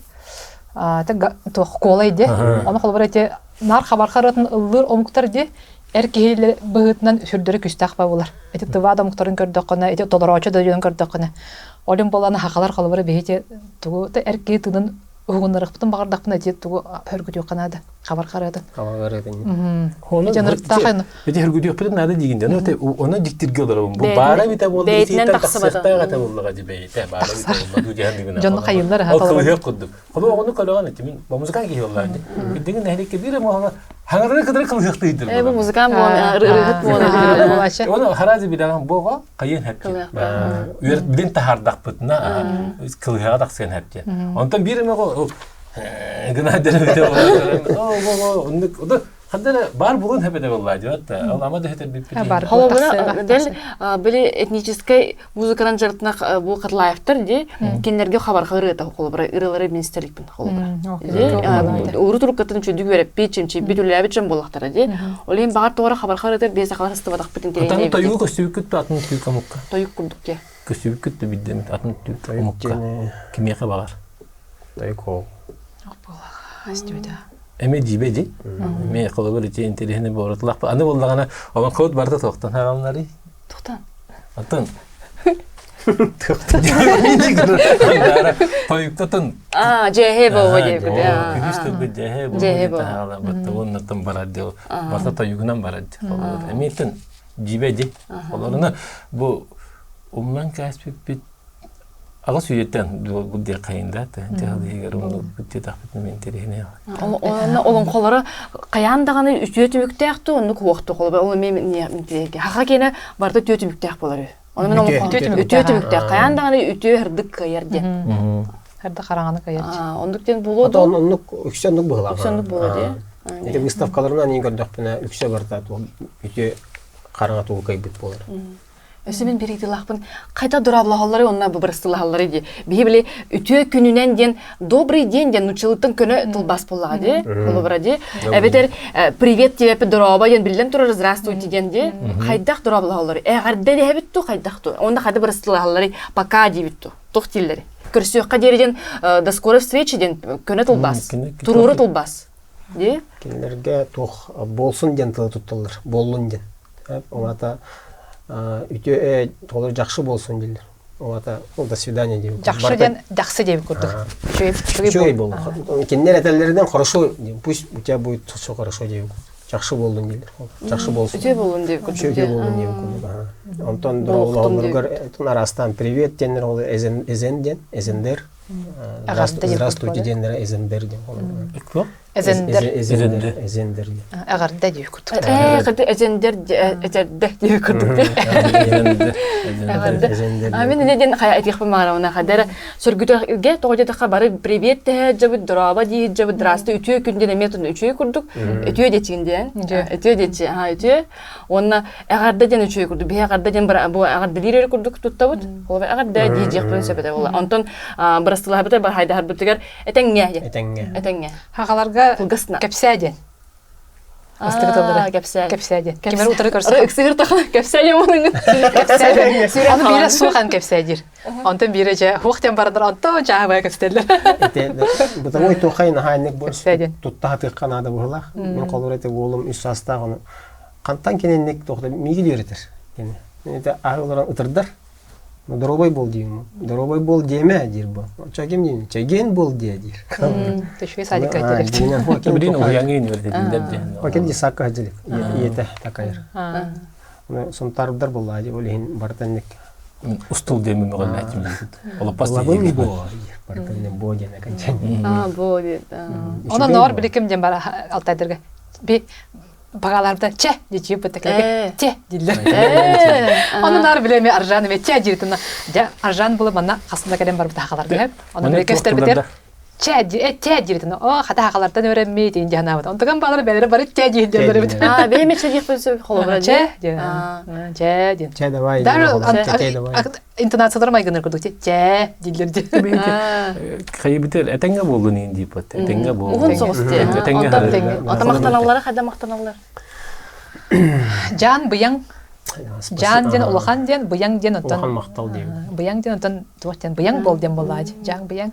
Тоқ қолай де. Оны қолы бар әте нар қабарғар етін ұллыр омықтар де. Әр кейелі бұғытынан сүрдері күстақ ба болар. Әте тұва да мұқтарын көрді қына, әте толарачы да жөнін көрді қына. Олым боланы хақалар қолы бар бейте тұғы әр кей тұнын ұғынырықпытын бағардақпын әте тұғы өргіде қанады. Қабарғар еді. Қабарғар еді. Әте нұрықтақын. Әте өргіде өкпетін ады дегенде, оны диктирге олар. Бұл бара біта болды, сейттен тақсықтағы ата болыға дебейті. Жоны қайылдар. Ол қылығы құддым. Қолы оғыны қалаған әте, мен музыкаға кей олар. Бидеген әлекке бір Хаңарына кадары кылықты идір. Бұл музыкан рығыт болы. Оны харазы бидаған болға қайын әпке. Биден тахардақ бұтына кылыға дақсыған әпке. Онтан біріме ғой гына дәрі өте Хаддара бар бүгін хәпеде болла диат. Ал амада хәтер бит. Халабына дәл биле этнический музыкадан жартына бу кытлаевтар ди кенлерге хабар хыры та холбара ирылары министрликпен холбара. Ди уру туркатын чөдүг берип бичимчи битүләбичем болактар ди. Олен багар тоора хабар хыры та без акалар стыбадак битен тереңе. Таю көсүбүк атын түйкамукка. Тоюк курдукке. Көсүбүк күттү биддем атын түйкамукка. Кимеге багар. Тайко. Астюда. Эме дибеди. Мен кылыбыр ите интернетне боратылак. Аны боллагана, ама код барда токтан хагалнары. Токтан. Атын. Тоюктатын Жеһе болго деп. Күнүстө жеһе Жеһе болду. Ала баттагоннан барады. Барта тоюгунан барады. Эмилтен жибеди. Оларына бу умнан каспит ага сүйеттен бу де кайында та. Жагы эгер уну бүтө тахпит мен терехне. Олон колары каяндаганы үтөтүмүктөктү, ону куокту колбы. Ол мен не хага кене барды төтүмүктөк болар. Оны мен үтөтүмүктөк каяндаганы үтө хырдык каярде. Хәрдә караңаны каярчы. Ондуктен болот. Оннук үксөннүк була. Үксөнлүк болот, Эти выставкаларынан ең көрдік піне үксе барда үте қараңа туғы кайбыт болар. Өсімен бір иділақпын, қайта дұрабылағалары онына бұбырыстылағалары де. Бейі біле үте күнінен ден, добрый ден ден, ұчылыттың күні тұлбас болаға де, қолы бұра де. Әбетер, привет деп дұраба ден, білден тұрар, здравствуйте ден де, қайдақ дұрабылағалары. Әғарда де әбітту, қайдақту. Онда қайды бұрыстылағалары пока дебітту, тоқ тілдері. Көрсіөққа дереден, до скорой встречи ден, күні тұлбас, тұруры тұлбас. Кенлерге тоқ болсын ден тылы тұттылыр, болын ден. Оңата үте толыр жақшы болсын дейлер. Оңата ол до свидания дейм. Жақшы ден жақсы дейм көрдік. Чөй бол. Кенлер әтәлерден хорошо дейм. Пусть у тебя будет все хорошо дейм. Жақшы болдың дейлер. Жақшы болсын. Үте болын дейм көрдік. Үте болын дейм көрдік. Онтан дұрағылығылығыр арастан привет денер ол әзен ден, әзендер. Здравствуйте денер, әзендер ден. Эзендер. Әғарда дейм көрдік. Қырды әзендер дейм көрдік. Мен неден айтықпын мағарауына қадары сөргітіге тоғыдетіға бары привет тәе жабы дұраба дейі жабы дұрасты үтіе күнден әметін үтіе күрдік. Үтіе детігінден. Үтіе деті. Үтіе. Онына әғарда ден үтіе күрдік. Бей әғарда ден бұл әғарда лирер күрдік тұттауыд. Ол әғарда дейі жеқпін сөпеді. Онтан бұрастылығы бұтыр бар хайда бұтығар әтәңге. Хағаларға кәпсәден. Кәпсәден. Кемер утыры көрсін. Үксігір тақы кәпсәден мұның. Оны бері суған кәпсәдер. Онтан бері жа хуқтен барадыр, онтан жағы бая кәпсәдер. Бұтың ой тоқайын хайнек бұл тұттағы тыққан ады бұғылақ. Мен қолыр әті олым үш жастағы қанттан кененнек тоқты мегел еретір. Ағыларан ұтырдар. Дробой бол дейм. Дробой бол деме дир бу. Чаген дейм. Чаген бол дей дир. Төшөй садикка айтылып. Табрин уяңын өрдединдер де. Окен ди сакка хажилик. Ете такайыр. Уна сунтардар болла ди олин бартанник. Устул деме мөгөлләтим дит. Олопас дейм. Бартанник бо дене канчан. Бо дит. Онан нор биликим дем бар Алтайдырга. Би Багаларда че дичи бутакага те дилер. Онун ар билеме аржаны ме те диртина. Да аржан булы мана касында келем бар бутагаларга. Онун бекестер битер. Че диртина. О хата хагалардан өрөммей дейин жана бут. Онтаган балар белер бар те дилер бит. Беме че дик болсо холобра. Че дин. Че давай. Интонациялар майгыныр көрдүк. Че дилер ди. Кайбитер этеңге болду нен дип бат. Этеңге болду. Угун соғысты. Ата мақтаналары, қайда мақтаналар? Жан бұяң. Жан ден, улахан ден, бұяң ден отан. Улахан мақтал дейм. Бұяң ден отан, бұяң бол ден болады. Жан бұяң.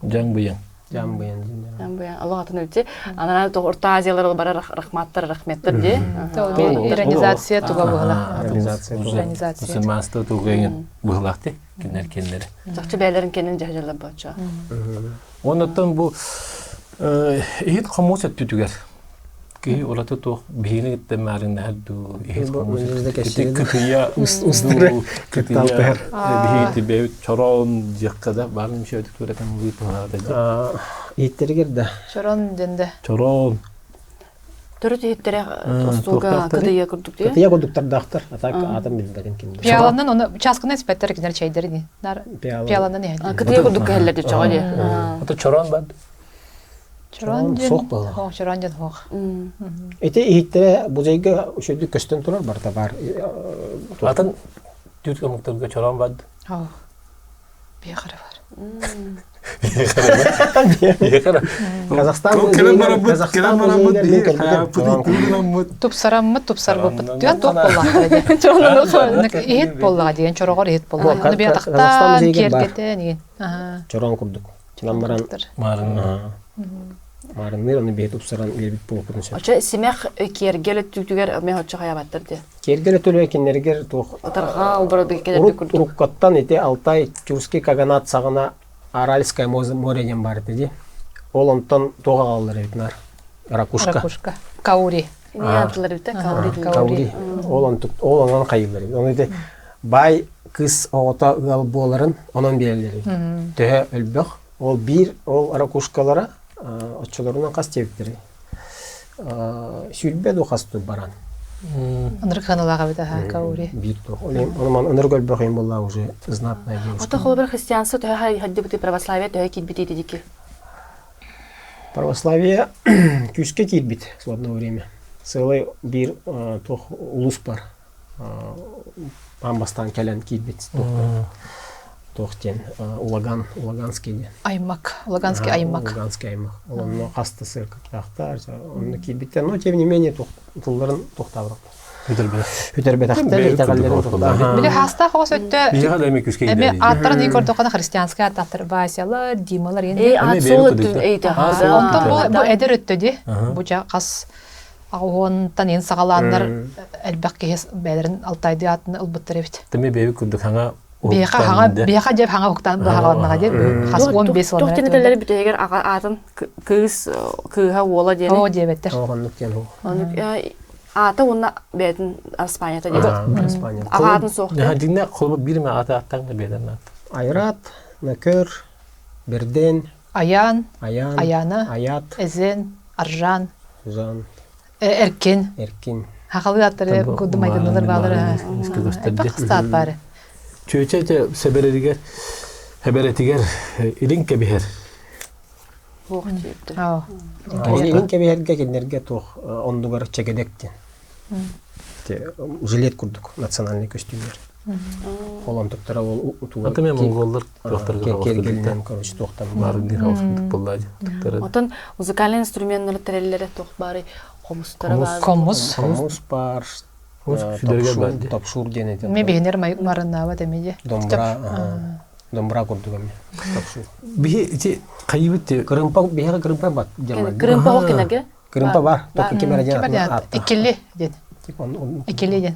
Жан бұяң. Жан бұяң. Жан бұяң. Аллах атын өте. Анана Орта Азиялар бары рахматтар, рахметтер де. Иронизация туға бұғыла. Иронизация. Мұсылмансты туғайын бұғылақты. Кенлер. Жақшы бәлерін кенін жахжалар бача. Онаттан бұл ехет қамосет түтігер. Кей олаты тоқ бейіні кеттен мәрін әрду ехет қамосет. Күтия күтия бейті бейт чорон жеққада барын мше өтік көретін бұйт бұғады. Еттері керді? Чорон денді. Чорон. Түрі түйеттері ұстуға күтия күрдік де? Күтия күрдіктар дақтар, атам білдерін кемді. Пияланын оны учаскына іспеттері кенер чайдары. Пияланын ехет. Күтия күрдік кәлілер деп чаға де. Ата чорон бад. Чорон ден. Соқ болы. Чорон ден хоқ. Эти ехеттері бұл жайға үшеді көстен тұрар барда бар. Атын түйетке мұқтырға чорон бад. Бейқары бар. Тупсараммыт, тупсар болпыт. Дүен тоқ боллағы. Ехет боллағы деген, чорағыр ехет боллағы. Оны бия тақтан, кергеті деген. Чорон күрдік. Чыламаран. марынныр оны бет упсаран бербит болупун ше. Оча семех кергеле түгүгер мен оча хаябаттыр де. Кергеле төлө кинергер тух Атарга убра бекелер урук бекүл. уруккаттан эте Алтай Чурский каганат сагына Аральское море ден бар эти. Ол онтон тога калдыр этнар. Ракушка. Ракушка. Каури. Не атлар бите каури. Каури. Ол онан кайылыр. Оны эте бай кыз ота ыл боларын онан берилер. Төһө өлбөк. Ол бир ол ракушкалара очолорунан кас тебиптери. Сүрбе до касту баран. Аныр ханалага бите каури. Бир то. Онан ыныр гөлбөк юм болла уже знатная девушка. Ата холбар христианство төһө хадди бите православие төһө кит бите дидики. Православие күскә килбит в одно время. Целый бир тох улус бар. Амбастан келен килбит. Тохтен Улаганский. Аймак, Лаганский аймак. Улаганский аймак. Он хастасы кактар, он килбит. Но тем не менее тулларын тохтабыр. Хүтербет ахтар итагалларын тохтабыр. Биле хаста хос өттө. Бия да эми күскә Эме иде. аттарын икордо кана христианский аттар Васялар, Дималар Ат сол эйте. Онтон бу эдер өттө ди. Бу жа кас агонтан ен сагаландар элбекке бәлерин Алтайды атын ылбыттыр бит. Теме беби күрдүк хаңа Бияха жеп хаңа уктан хагаланага деп хас 15 он. Тохтен телер бите эгер атын кыз кыга ола дене. О дебеттер. Оганлык кен о. Ата онна бетин Испанияда деп. Испания. Атын сок. Я динне колба бирме аттан да беден. Айрат, Накыр, Берден, Аян, Аян, Аяна, Аят, Эзен, Аржан, Жан, Эркин. Эркин. Хакалы аттары күдүм айдындар балары. Пакистан бары. Чөчөчө себелерге хабаретигер илинке бихер. Бог депти. Аа. Илин кеберге кендерге тох ондугар чегедектен. Те жилет курдук, национальный костюмер. Холон токтора ол утуга. Атаме монголдар тохторга Кергелден, короче, тохтан бар. барын хаустук буллады. Токтора. Отон музыкальный инструменттер тереллери тох бары комустары бар. Комус. Комус бар. Шүдерге барды. Тапшур дене. Мен бигенер марынава демеде. Домбра курдугам. Тапшур. Бихи ити кайбыт Кырымпа бияга кырымпа бар. Крымпа окенеге. Кырымпа бар. Токи кемера жана. Икили ден. Икили ден.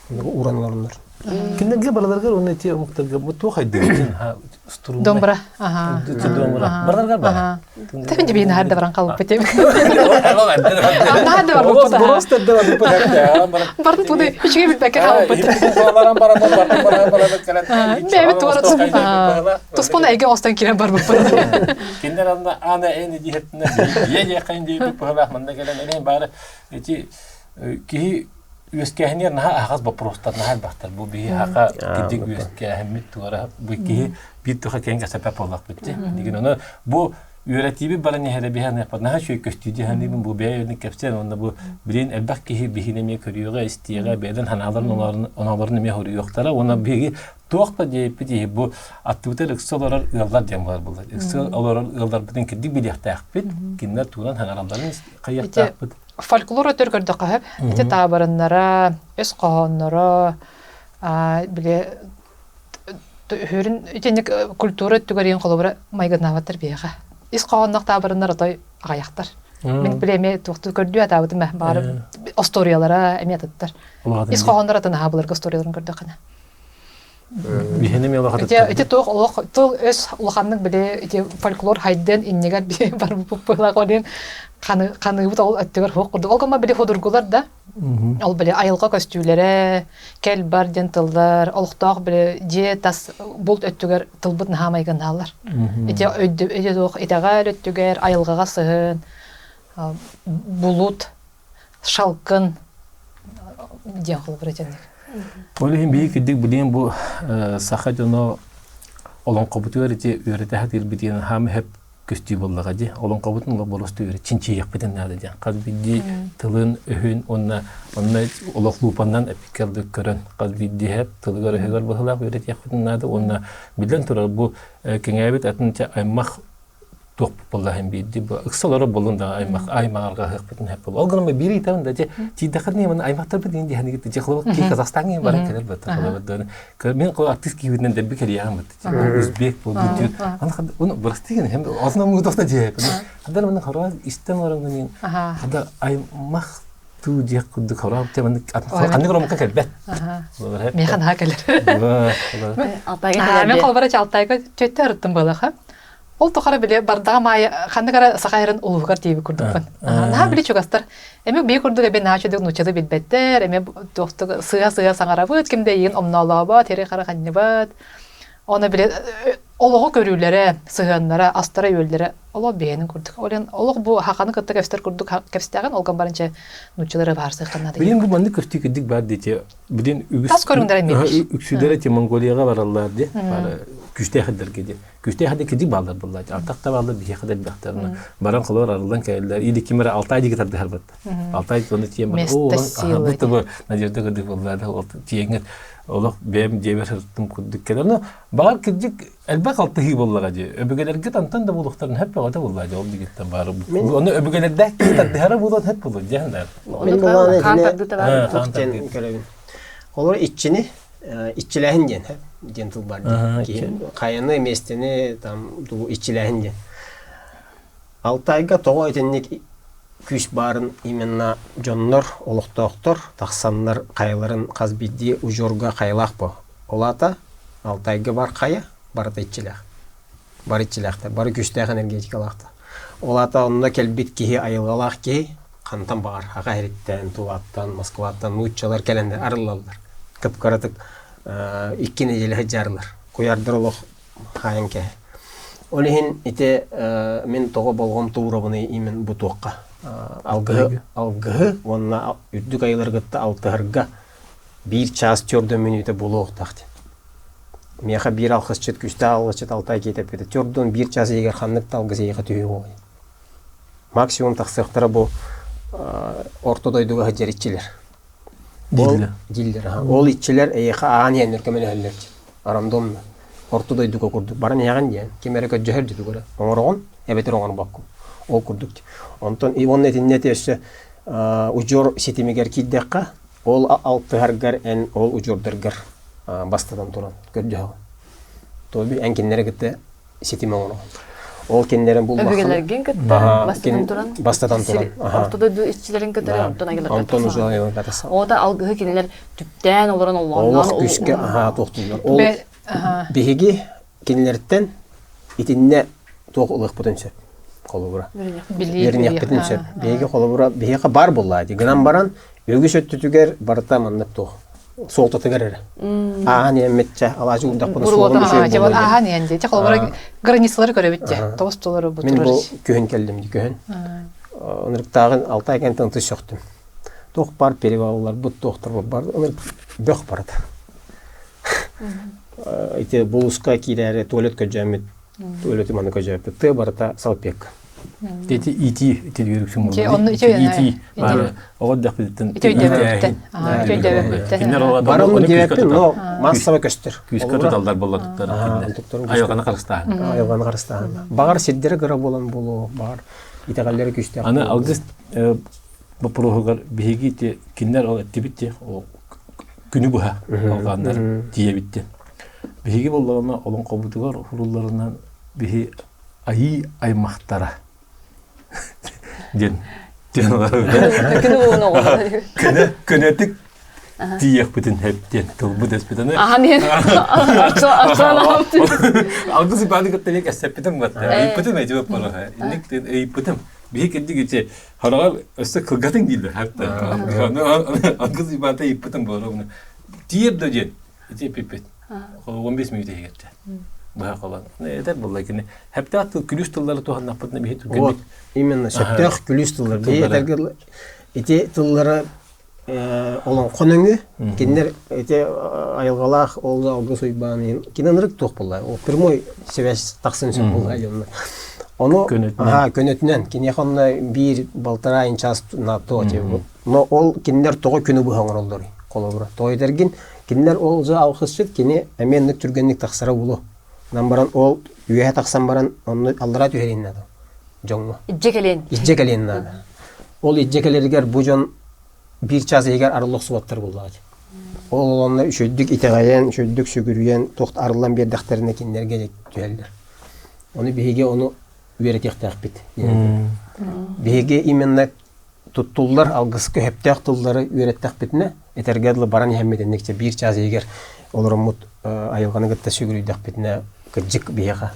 Уранларындар. киндерге балаларга оны те муктарга буту хайды. Струн. Домбра. Ага. Домбра. Балаларга бар. Тәбен дибин харда баран калып бетем. Анда бар бу. Просто да бар. Барды туды ичиге битбеке калып бетем. Балаларым бар бар. Бебе туара туспона эге остан кирен бар бу. Киндер анда эни дихетне еге кайын деп бахман мында келен элен бары эти ки үскәһнер наһа агаз ба просто наһа бахтар бу би хака кидик үскәһмит туара бу ки бит туха кенге сәбәп булак битте. Диген аны бу Ürettiği bana nehre bir hani yapar. Naha şöyle köstücü hani bu beyni kapsın onda bu birin elbak ki bihinemiye körüyor istiyor beden hanaların onların neye hürü yoklara ona bir tohta diye bir bu aktivite ekstralar yıllar demler bunlar. Ekstralar yıllar beden ki dik bir yaktak bit kinler tuğlan hanaların kayaktak bit. Folklor ötürgörde kahep. İşte tabarınlara, öz qohonlara, bile hürün itenik kültürü tügəriyin qolubura maygıdnavattır biyağa. İs qoğonlaq tabarınlar otoy ağayaqtar. Men bileme tuqtu gördü atawdı mə barı istoriyalara emiyatlar. İs qoğonlar atana ha bular istoriyaların gördü qana. Bihenemi Allah İte toq öz ulğanның bile ite folklor haydan innegar bir bar bu pula qoden qanı bu ol attıgar hoqdu. Olgama bile hodurgular da. Ol bile ayılqa köstülere, kel bar dentallar, olqtaq bile je tas bolt öttüger tılbıt namaygan hallar. Ite öde toq itagar öttüger ayılqaga sığın. Bulut, şalqın diaqıl birajandik. Olayım büyük gittik bileyim bu saha jono olan kabutuyor iti öğrete hatir bitiyen ham hep köstü bollaga di olan kabutun la bolostu öğre çinçi yapıdan nerede di kaz bidi tılın öhün onna olaqlupandan epikaldı körön kaz bidi hep tılgar öhügar bahla öğrete yapıdan nerede onna bilen turar bu kengebet atınca aymaq тоқ боллаһын бидди бу ыксалары болунда аймагырга хыкпытын хеп бол. Олгоны бири тавында же тидахны мен аймактар бит инде хани гитти жахлып ки Казахстанга бара келер бат. Мен кол артист кибиден де бекер ягмат. Өзбек болду. Аны уну брастиген hem ознамы доста же. Хадар мен хараз истен орангын. Хада аймак ту жек кудду харап темен канды громка келбет. Мен хана келер. Алтайга Мен колбара Алтайга төттө ырыттым балаха. Ол тохара биле бардага май хандыгара сахайрын улугар тийби курдукпун. На биле чугастар. Эме бей курдук эбе начыдык нучады билбеттер. Эме достук сыга саңарабыт кимде ийин омнолоба тере кара ханныбыт. Оны биле олого көрүүлөрө, сыганнара, астара өөлдөрө оло бейнин курдук. Олог бу хаканы кытта кепстер курдук кепстеген олган барынча нучалары бар сыганады. Билин бу манды көстүк дик бар дите. Бидин үгүс. Тас көрүңдөр эмеш. Үксүлөрө те Монголияга баралар де. Күчтө хаддерге де. Күчтө хадде кеди балдар буллар. Артакта балдар бие хадер бактарына. Баран кылар арылдан келдер. Иди кимера Алтай диге тарды харбат. Алтай тоны тием. О, бутта бу надежда кыды буллар да ол тиеңет. Олох бем дебер сырттым куддук келер. Бар кидик элбак алтыгы буллага же. Өбөгөлөргө тантан да булуктарын хеп багата буллар же. Ол дигеттен бар. Оны өбөгөлөрдө китап дара булат хеп булат жаһандар. Мен буланы Олар иччини иччилэхин ден дентул бар. Каяны местени там ду иччилэхин ден. Алтайга того этенник күч барын именно жоннор, олуктоктор, таксаннар кайларын казбидди ужорга кайлак бу. Олата Алтайга бар кая, бар иччилэх. Бар иччилэхтер, бар күчтэх энергетикалакта. Олата онда келбит ки айылгалак ки кантан бар. Агайриттен, Тулаттан, Москваттан нуччалар келендер, арылалар. Кыпкаратык 2 неделе жарылар. Куярдыр олох хаянке. Олихин ите мен того болгом туурабыны имен бутуакка. Алгы, онна үддүк айыларгытта 6-га 1 час 4 минута болуок такты. Меха 1 алкыс чет күчтө алчыт Алтай кетип кетти. 1 час эгер ханнык талгыз эйга түйүү. Максимум таксыктары бу ортодойдуга жаричилер. Дилдер. Ол иччилер эйха аан неркемелерлер. Арамдом ортодойдуга курдук. Барын яган дия. Кемерекө жөһөр дигүрө. Оңоргон, эбетер оңор бакку. Ол курдук. Онтон ивон этиннете эсе ужор сетимигер киддекка, ол 6-гаргар эн ол ужордергар бастадан туран. Көрдү. Тоби энкиннере кетте сетиме оңор. Ол кеннерен бул Өбөгөлөргөн кетти бастадан туран. Ортодойду иччилерин кетери онтон агылар. Онтон ужайы катаса. Ода алгы кинелер түптен олорон Олох күскө токтулар. Ол биги кинелерден итинне тоголук потенциал колубура. Берин яктынча. Биги колубура бига бар буллайды. Гынан баран өгүс өттүтүгер барта мандап тог. Солта тегерер. Не метче алажы ундак буну соолун жебот ненде. Же колбара границалары көрөбүтче. Тостолору бутурur. Мен бу көхөн келдим ди көхөн. Онуктагы Алтай кентен тыш жоктум. Тох бар переваллар, бут доктор бар. Онук бök барат. Ите булуска кирәре туалетка жамет. Туалеты маны көжәп. Ты барата салпек. Дети ити йөрүксүң Ити, онны ити. Бар. Ого дәпиттен. Ити дөбөттен. Барымны дебеттен, но массава көстөр. Күскө тоталдар болдуктар. Айылганы карыста. Айылганы карыста. Багар сиддере гыра болон болу бар. Итегаллары күчтө. Аны алгыс бу прогар беги киндер ол тибитте күнү буха алгандар диебитте. Беги болгону олон кобутугар хурулларынан беги аймактара. Ден. Көнөтүк тиек бүтүн хептен тылбы деспетен. Мен Алгысы бадыгыттелек эсеппетен батта. Иппетен эжеп бара. Индиктен иппетен бекендигиче харагал өстө кылгатын дейди хатта. Алгысы бата иппетен бара. Тиерде же. Ите пипет. 15 минут егетте. Баа калган. Эдер булла кини. Хепта күлүс тыллары туханна патна бихет. Вот именно шептех күлүс тыллар. Беетергер ите тыллары олон конөңү киндер ите айылгалах ол алгы суйбаны киненрик тох булла. О прямой связь таксын сөп булла айылна. Ону көнөтүнөн кинехонна 1-1,5 айын час на то тебу. Но ол киндер того күнү бу хаңыролдор. Колобура. Тойдергин киндер ол за алгысчыт кини эменник түргенник таксара булу. Нам баран ол үйе тақсан баран оны аллара түйерин нады. Жоңно. Иджекелен. Нады. Ол иджекелергер бу жон bir час егер арылық суаттар болады. Ол онны үшөйдік итегайен, үшөйдік сүгірген, тоқт арылан бердіқтеріне кенлерге түйелдер. Оны бейге оны үйретектақ бит. Бейге именно туттулар алгысқы хөптәқ тұллары үйреттақ бітіне, етергәділі баран емеден некте bir час егер олар мұт айылғаны ғытта сүгірүйдақ бітіне күджік бейға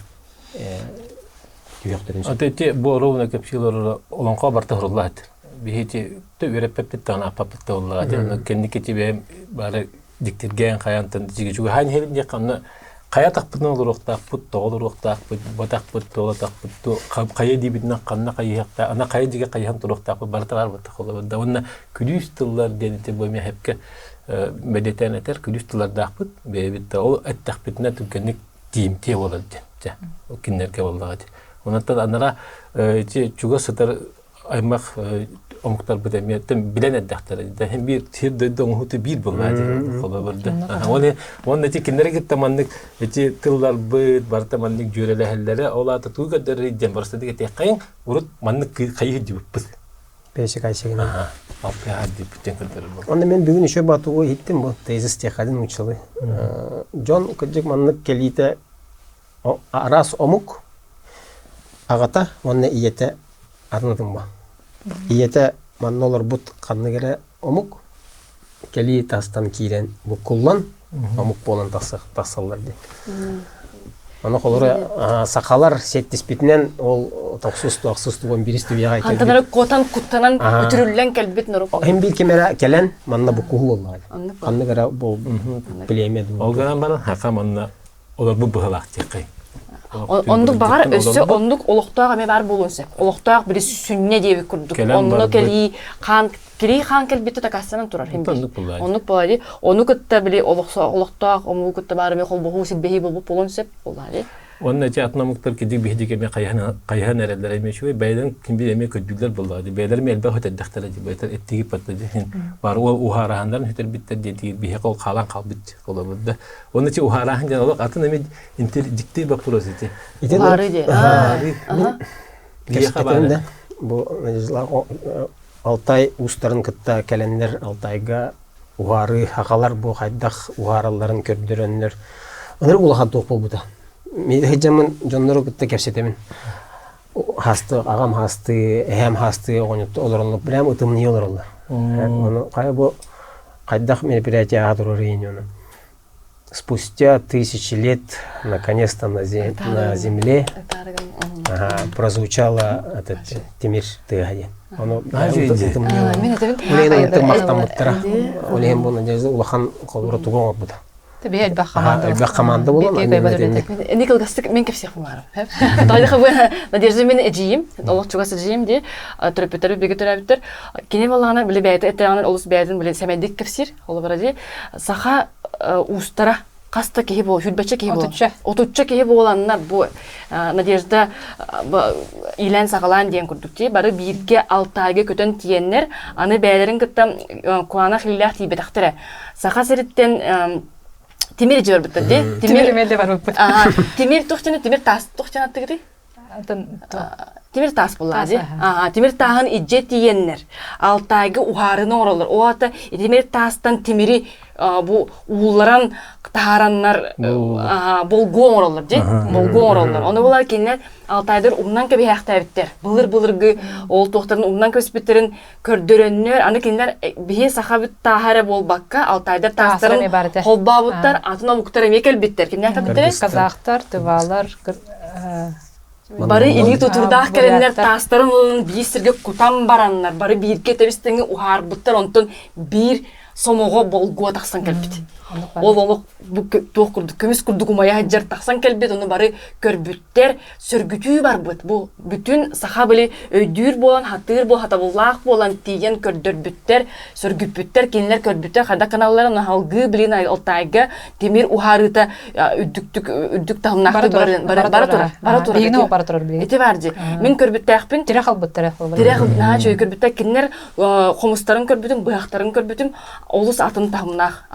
түйектірін сөй. Атети бу ровна кепсилер олонқа барта хуруллат. Бихити тө үреппет тана аппет толлат. Кенники тебе бары диктирген каянтын жиги жуга хань хелин же канна кая такпытын олуруктак пут тоолуруктак пут батак пут тоолатак пут кая дибитна канна каякта ана кая диге каян туруктак бартар бат холо да онна күдүстүллар дедите бойме хепке медетен этер күдүстүллар дакпыт бебитте ол аттакпытна түкенник тимте болот же киннерге болдагат онаттан анара чуга сытар аймак омуктар бедеметтен билен эддактар да hem bir тирдöдө оңуту бир болгады кола бирде он эти киндерге таманнык эти тыллар быт барта маннык жөреле хеллере олата тугадыр дем барса деге теккайын урут маннык кайы дибип Пешек айшегин. апя дип теккадыр Онда мен бүгүн үшө батуго иттим бу тезис техадын учулы. Жон кыжык маннык келите арас омук агата онна иете арнадым ба. Иете маннолар бут канныгере омук кели тастан кирен бу куллан омук болан тасаллар ди. Аны колору сакалар сеттиспитинен ол токсус туган биристи бияга келди. Антанары котан куттанан өтүрүлгөн келбит нуруп. Hem bir kemera gelen manna bu kuhul olmalı. Kanlıgara bol bilemedim. Olganan bana hakamanda olur bu bıhalak tekay. Ондук багар өссө ондук олоктоога ме бар болунса. Олоктоог бири сүнне деп курдук. Онно кели хан келбитте такасынан турар. Ондук болади. Ону кытта били олоктоог ому кытта бар ме кол богу сиббеги болуп болунса болади. Onun için atlamaklar ki dik bihdik eme kayhan ereller eme şuy beyden kim bir eme kötüler bulladı. Beyler mi elbette ötedekler edi. Beyler ettiği patladı. Var o uharahandan hüter bitti dedi. Bir hekol kalan kalbit olabilir. Onun için uharahandan olarak atın eme dikti baktılar dedi. Uharıydı. Gerçekten de bu Altay ustaların kıtta kelenler Altayga uharı hakalar bu haydak uharaların kördürenler. Onlar ulahat dokbol bu da. Medhejaman jonları kıtta kepsetemin. Hastı, ağam hastı, hem hastı, olur bilem ıtımını yollar olur. Onu kaya bu haydak мероприятие одурорения. Спустя 1000 лет наконец-то на земле прозвучало этот Темир Тыгади. Оно ытым мактамыттара. Олен бу надежда улахан колбура тугон буда. Tabii elbette команда болон. Никол гастык мен кепсех булар. Тайдык бу надежда мен эжиим, Аллах чугасы эжиим ди, терапевттер биге терапевттер. Кине баланы биле бәйт этеранын олус бәйтин биле семедик кепсир, олу баради. Саха устара каста кеһи бу, хүлбәчә кеһи бу. Отучча кеһи булганнар бу надежда илен сагалан дигән күрдүк ди. Бары бирге 6 айга көтөн тиеннер, аны бәйләрен кытта куана хиллах тибе тахтыра. Саха сериттен Темир жер битте ди. Темир мелде бар бит. Темир тухчаны темир тас тухчаны аттыгы. Темир тас булады. Темир тагын ижет тиеннер. Алтайга ухарыны оролор. O ата темир тастан темири бу ууларан тараннар болгон оролор ди. Болгон оролор. Оны булар кинер Алтайдыр умнан кеби хактабиттер. Былыр-былыргы ол токтарын умнан көспүттерин көрдөрөннөр. Аны кинер бие сахабит тахара болбакка Алтайдыр тастарын холбабыттар, атына буктар мекел биттер. Кинер хактабиттер? Казактар, тывалар, Бары или тутурдах келеннер тастарын олын бийсирге кутан бараннар. Бары бирке тебистенги ухар буттар онтон бир сомого болгуа таксан келбит. Ол бу тоқ курдук, көмүс курдук умая жар таксан келбит. Оны бары көрбүттер, сөргүтүү бар бут. Бу бүтүн саха били өйдүр болан, хатыр бол, хатабуллах болан тиген көрдөрбүттер, сөргүппүттер, кинилер көрбүттер. Хада каналларын халгы билин Алтайга темир ухарыта үддүк тахнахты бара тура. Бигне бара тура билин. Эти барди. Мен көрбүттәкпин. Тирахал буттар. Тирахал на чөй көрбүттәк кинилер хомустарын көрбүтүм, быяктарын көрбүтүм. олус атын тахымнах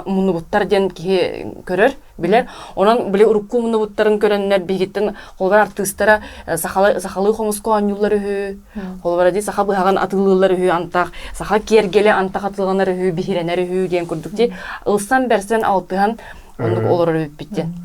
умнубуттар ден ки көрөр билер. Онан биле урукку умнубуттарын көрөннөр бигиттен холбар артыстара сахалы хомуско анюллары хүү. Холбар ди саха быган атылылары хүү антак, саха кергеле антак атылганары хүү бихиренери хүү ден көрдүкти. Ылсан берсен алтыган ондук олорор биттен.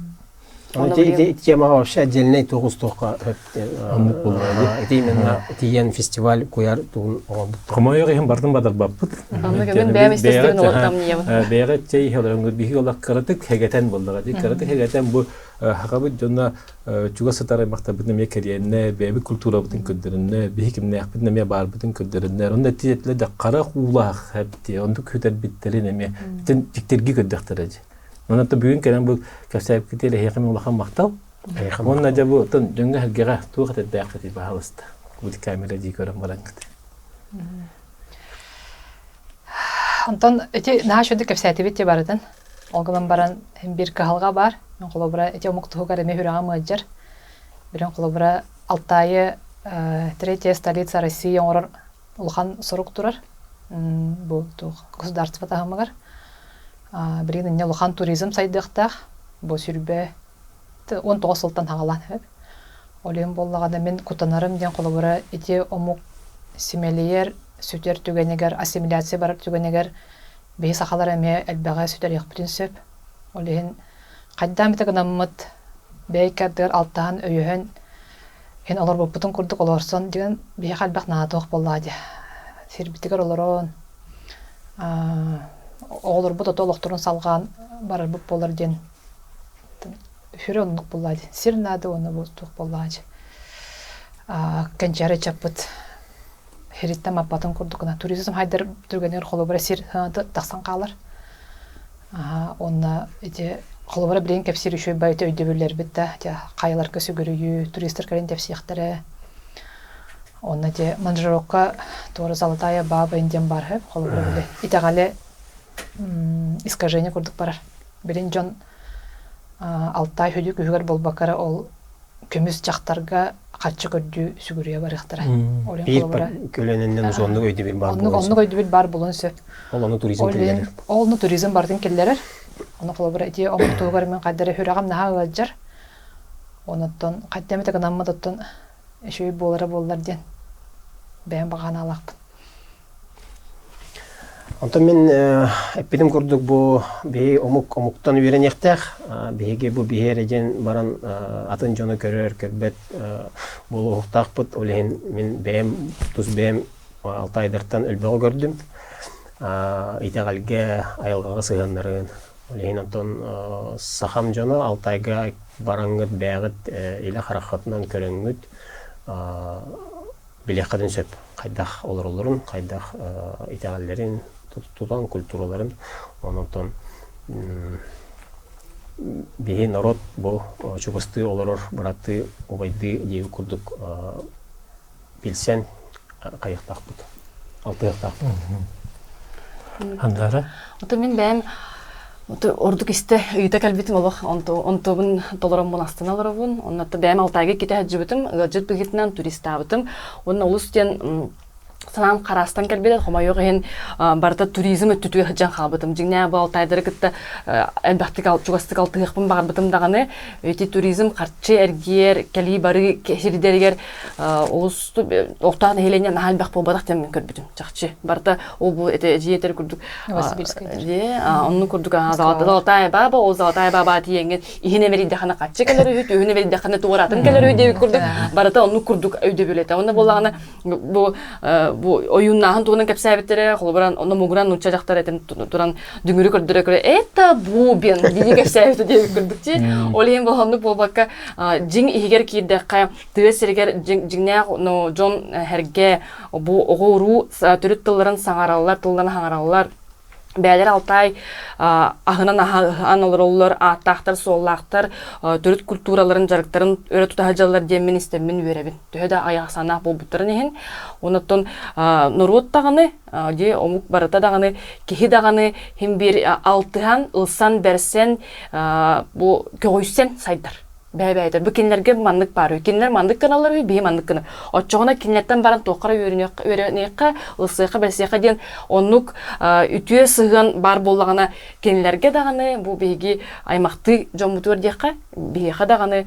Тема вообще отдельный тугус тока. Это именно тиен фестиваль куяр тун. Комойга hem бардым бадар баппыт. Мен бәм истестен олаттам ния. Бәгә чей хәләнгә биһи олак каратык хәгәтән булдыга. Каратык хәгәтән бу хакабы жonna чуга сатары мактабын ме кәрияне бәбі культура бутын көддөрүнне биһи кимне яхпын ме бар бутын көддөрүнне. Онда тиетле дә кара хулах хәпти. Онда көтәр биттери неме. Тен тиктерги көддәктәрәҗ. Онда бүгүн кәрәм бу кәсәп кителе хәким улахан мактау. Онда да бу тон дөңгә хәлгә тугы тәдә яхты баһалыста. Бу камера ди көрәм бараңкыт. Онтон эти нахашуды кепсәти бит барыдан. Олгылан баран бир каһалга бар. Мен колобра эти омуктуга реме хүрәгә мәҗәр. Бирен колобра Алтайы третья столица России орыр улхан сорук турар. Бу туг государство тагымагар. Бирен не улхан туризм сайдыктак. Бу сүрбе 19 сылтан хагалан хәп. Олем боллаганда мен кутанарым дигән колобра эти омук симелиер сүтер түгенегер ассимиляция бар түгенегер бей сахалар эме элбәгә сүтер яхпытын сөп. Олен кайдан битегнаммыт бейкәдер алтан өйһен ен алар бу бутын курдык оларсан дигән бей хәлбәк наатык буллады. Сербитегер оларон олар бу толыктырын салган бар бу болар ден хүрөнлүк буллады. Сирнады оны бу тук буллады. Кенчәре чапыт Хериттем апатын курдукна туризм хайдар түргенер холобра сир тахсан калар. Онна эти холобра билен кепсир үшөй байты өйдөбүлөр битте. Кайылар көсөгөрү туристтер келен тепсияктары. Онна те манжарокка тора золотая баба инден бар хеп холобра биле. Итагале искажение курдук барар. Билен жон Алтай хөдүк үгөр болбакара ол көмүс жактарга каччы көрдү сүгүрүе барыктыра. Бир көлөнүнөн узондук өйдү бир бар. Онну өйдү бир бар болун сөп. Ол туризм келер. Олну туризм бардын келлерер. Оны колобра эти омуктуугар мен кайдары хүрагам наха ыжар. Онуттан кайдамыта гынамматтан эшүй болар ден. Бәм багана алакпын. Онтон мен эпидем курдук бу бей омуктан үйренектек бейге бу бейереген баран атын жону көрөр көрбөт болу уктакпыт олен мен бэм туз бэм Алтайдыртан өлбөгө көрдүм итегалге айылгага сыйганнарын олен онтон сахам жону Алтайга бараңыт бээгит эле харакатынан көрөңүт билекадын сөп кайдах олорулурун кайдах итегаллерин тутан культураларын онтон бии народ бу чугусты олорор бараты обайды дей курдук билсен кайыктакпыт алтыяктакпыт. Андара Ото мен бәм ордук исте үйдө калбитим олох онтобун толором астына аларабын. Оннатта бәм Алтайга кете хаҗыбытым, гыжыт бигитнен турист табытым. Онна улустен санам карастан келбедет хомайог ген барта туризм өттүгө хаҗан халбытым. Жигне бу Алтайдыр кытта элбәттик ал чугастык алтыгын барбытым даганы. Өти туризм картчы эргер кели бары кеширдергер улусту октан хеленен халбак болбадак тем көрбүтүм. Жакчы барта ол бу эте жиетер күрдүк. Онну күрдүк Алтай баба, о Алтай баба тиеңге ихинемери дехана катчы келер үйт, ихинемери дехана тууратын келер үйдө күрдүк. Барта онну күрдүк өйдө бөлөтө. Онда боллаганы бу оюннаһын тугунан кепсәбиттере холбаран онна мугуран нуча жактар этен туран дүңүрү көрдүрө көрө это бу бен диди кепсәбитте деп күрдүкчи олен болгону болбакка жиң игер кийде кая тыесергер жиңне но жон херге бу огору төрөт тылларын саңараллар тылларын хаңараллар бәлер Алтай ахынан аналар аттактар соллактар төрөт культураларын жарыктарын өрө тутажалар демен истемин беребин. Төһөдө аяк сана болбуттарын ehин. Онуттан нурут таганы де омук барата даганы кихи даганы хим бир алтыхан ылсан берсен бу көгөйсен сайдар. бәй-бәйтер. Бу кинлерге мандык бар. Кинлер мандык каналлар, бей мандык канал. Отчоғына кинлерден баран тоқара өренеққа, ылсыйқа, бәлсейқа ден оннук үтüе сыгын бар болағына кинлерге дағаны, бу бейги аймақты жомутуар дейққа, бейқа дағаны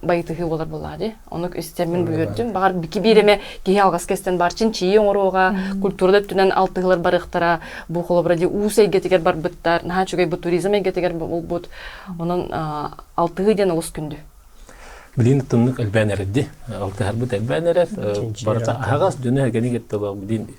байытығы болар болады. Онук үстермен бұйырдым. Бағар бікі береме кейі алғас кестен барчын, чейі оңыруға, культурда түнен алтығылар барықтара, бу қолыбыради уыс әйгетігер бар бұттар, наға чөгей бұт туризм әйгетігер бол бұт. Onun altığı den olus gündü. Bilin tınlık elbenerdi. Altı harbut elbenerer. Barata ağaz döne hergeni gitti olar. Bilin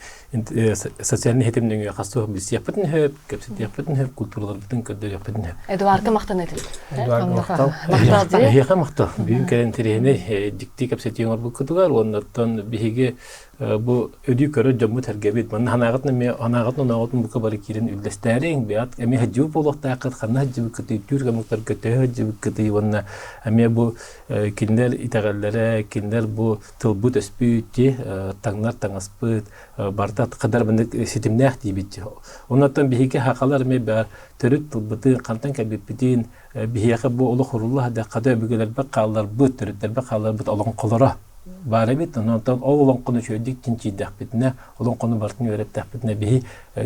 sosyalini hetimden yakası biz yapıtın hep, kapsit yapıtın hep, kulturlar bütün kadar yapıtın hep. Eduard'ı maqtan edin. Eduard Maqtal. Maqtal diye. Yaha maqtal. Büyün keren terihine dikti kapsit yongar bu kutular. Onlardan bihige bu ödü körü jammu tergebit. Bana hanağatna nağatın bu kabarı kirin üldesterin. Beyat emi hacıbı bolak taqat xanna hacıbı kutu, türga muhtar kutu hacıbı kutu. Vanna emi bu kinler itagallere, kinler bu tılbut öspüyti, tanglar tangaspıt, bardat kadar bandık sitimneh diyebit. Onlardan bihige haqalar emi bar törüt tılbıtın, kantan kalbipidin, bihige bu olu xurullah da kadar bügeler bak qallar but, törütler bak qallar but olan qolara. Bari bit, ondan o olan konu şöydik tinçi dahbitine, olan konu bartını öğret dahbitine bihi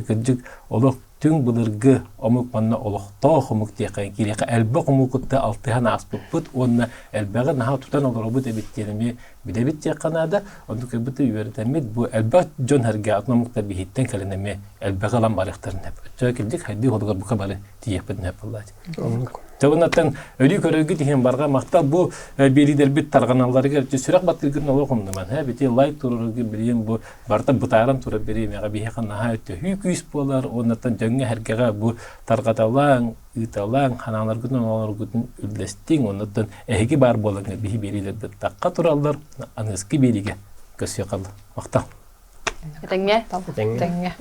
gıcık oluk tüm bulurgu omuk manna oluk toğ omuk diyeken kiriyaka elbaq omukutta altıhan asbuk but, onna elbağı naha tutan olur bu debitlerimi bidebit yakanada, onduk ebutu üveretemid bu elbaq John herge atmamukta bihitten kalenemi elbağı lan barıqtarın hep. Çökildik, haydi hodgar bu kabarı diyepedin hep Allah'cı. Tavunattan ölü körügü diyen barga maqta bu birider bit targanalları gerçi sürak batırgın olur kumdu man. Ha biti like tururgu bileyim bu barta butaran turur bileyim ya bihe kan naha ötü hüküs bolar onatan jönge herkega bu targatalan italan hanalar gudun olar gudun üldestin onatan ehgi bar bolan bihi birider bit takka turallar anıski birige kösü kaldı. Maqta. Tenge. Tenge.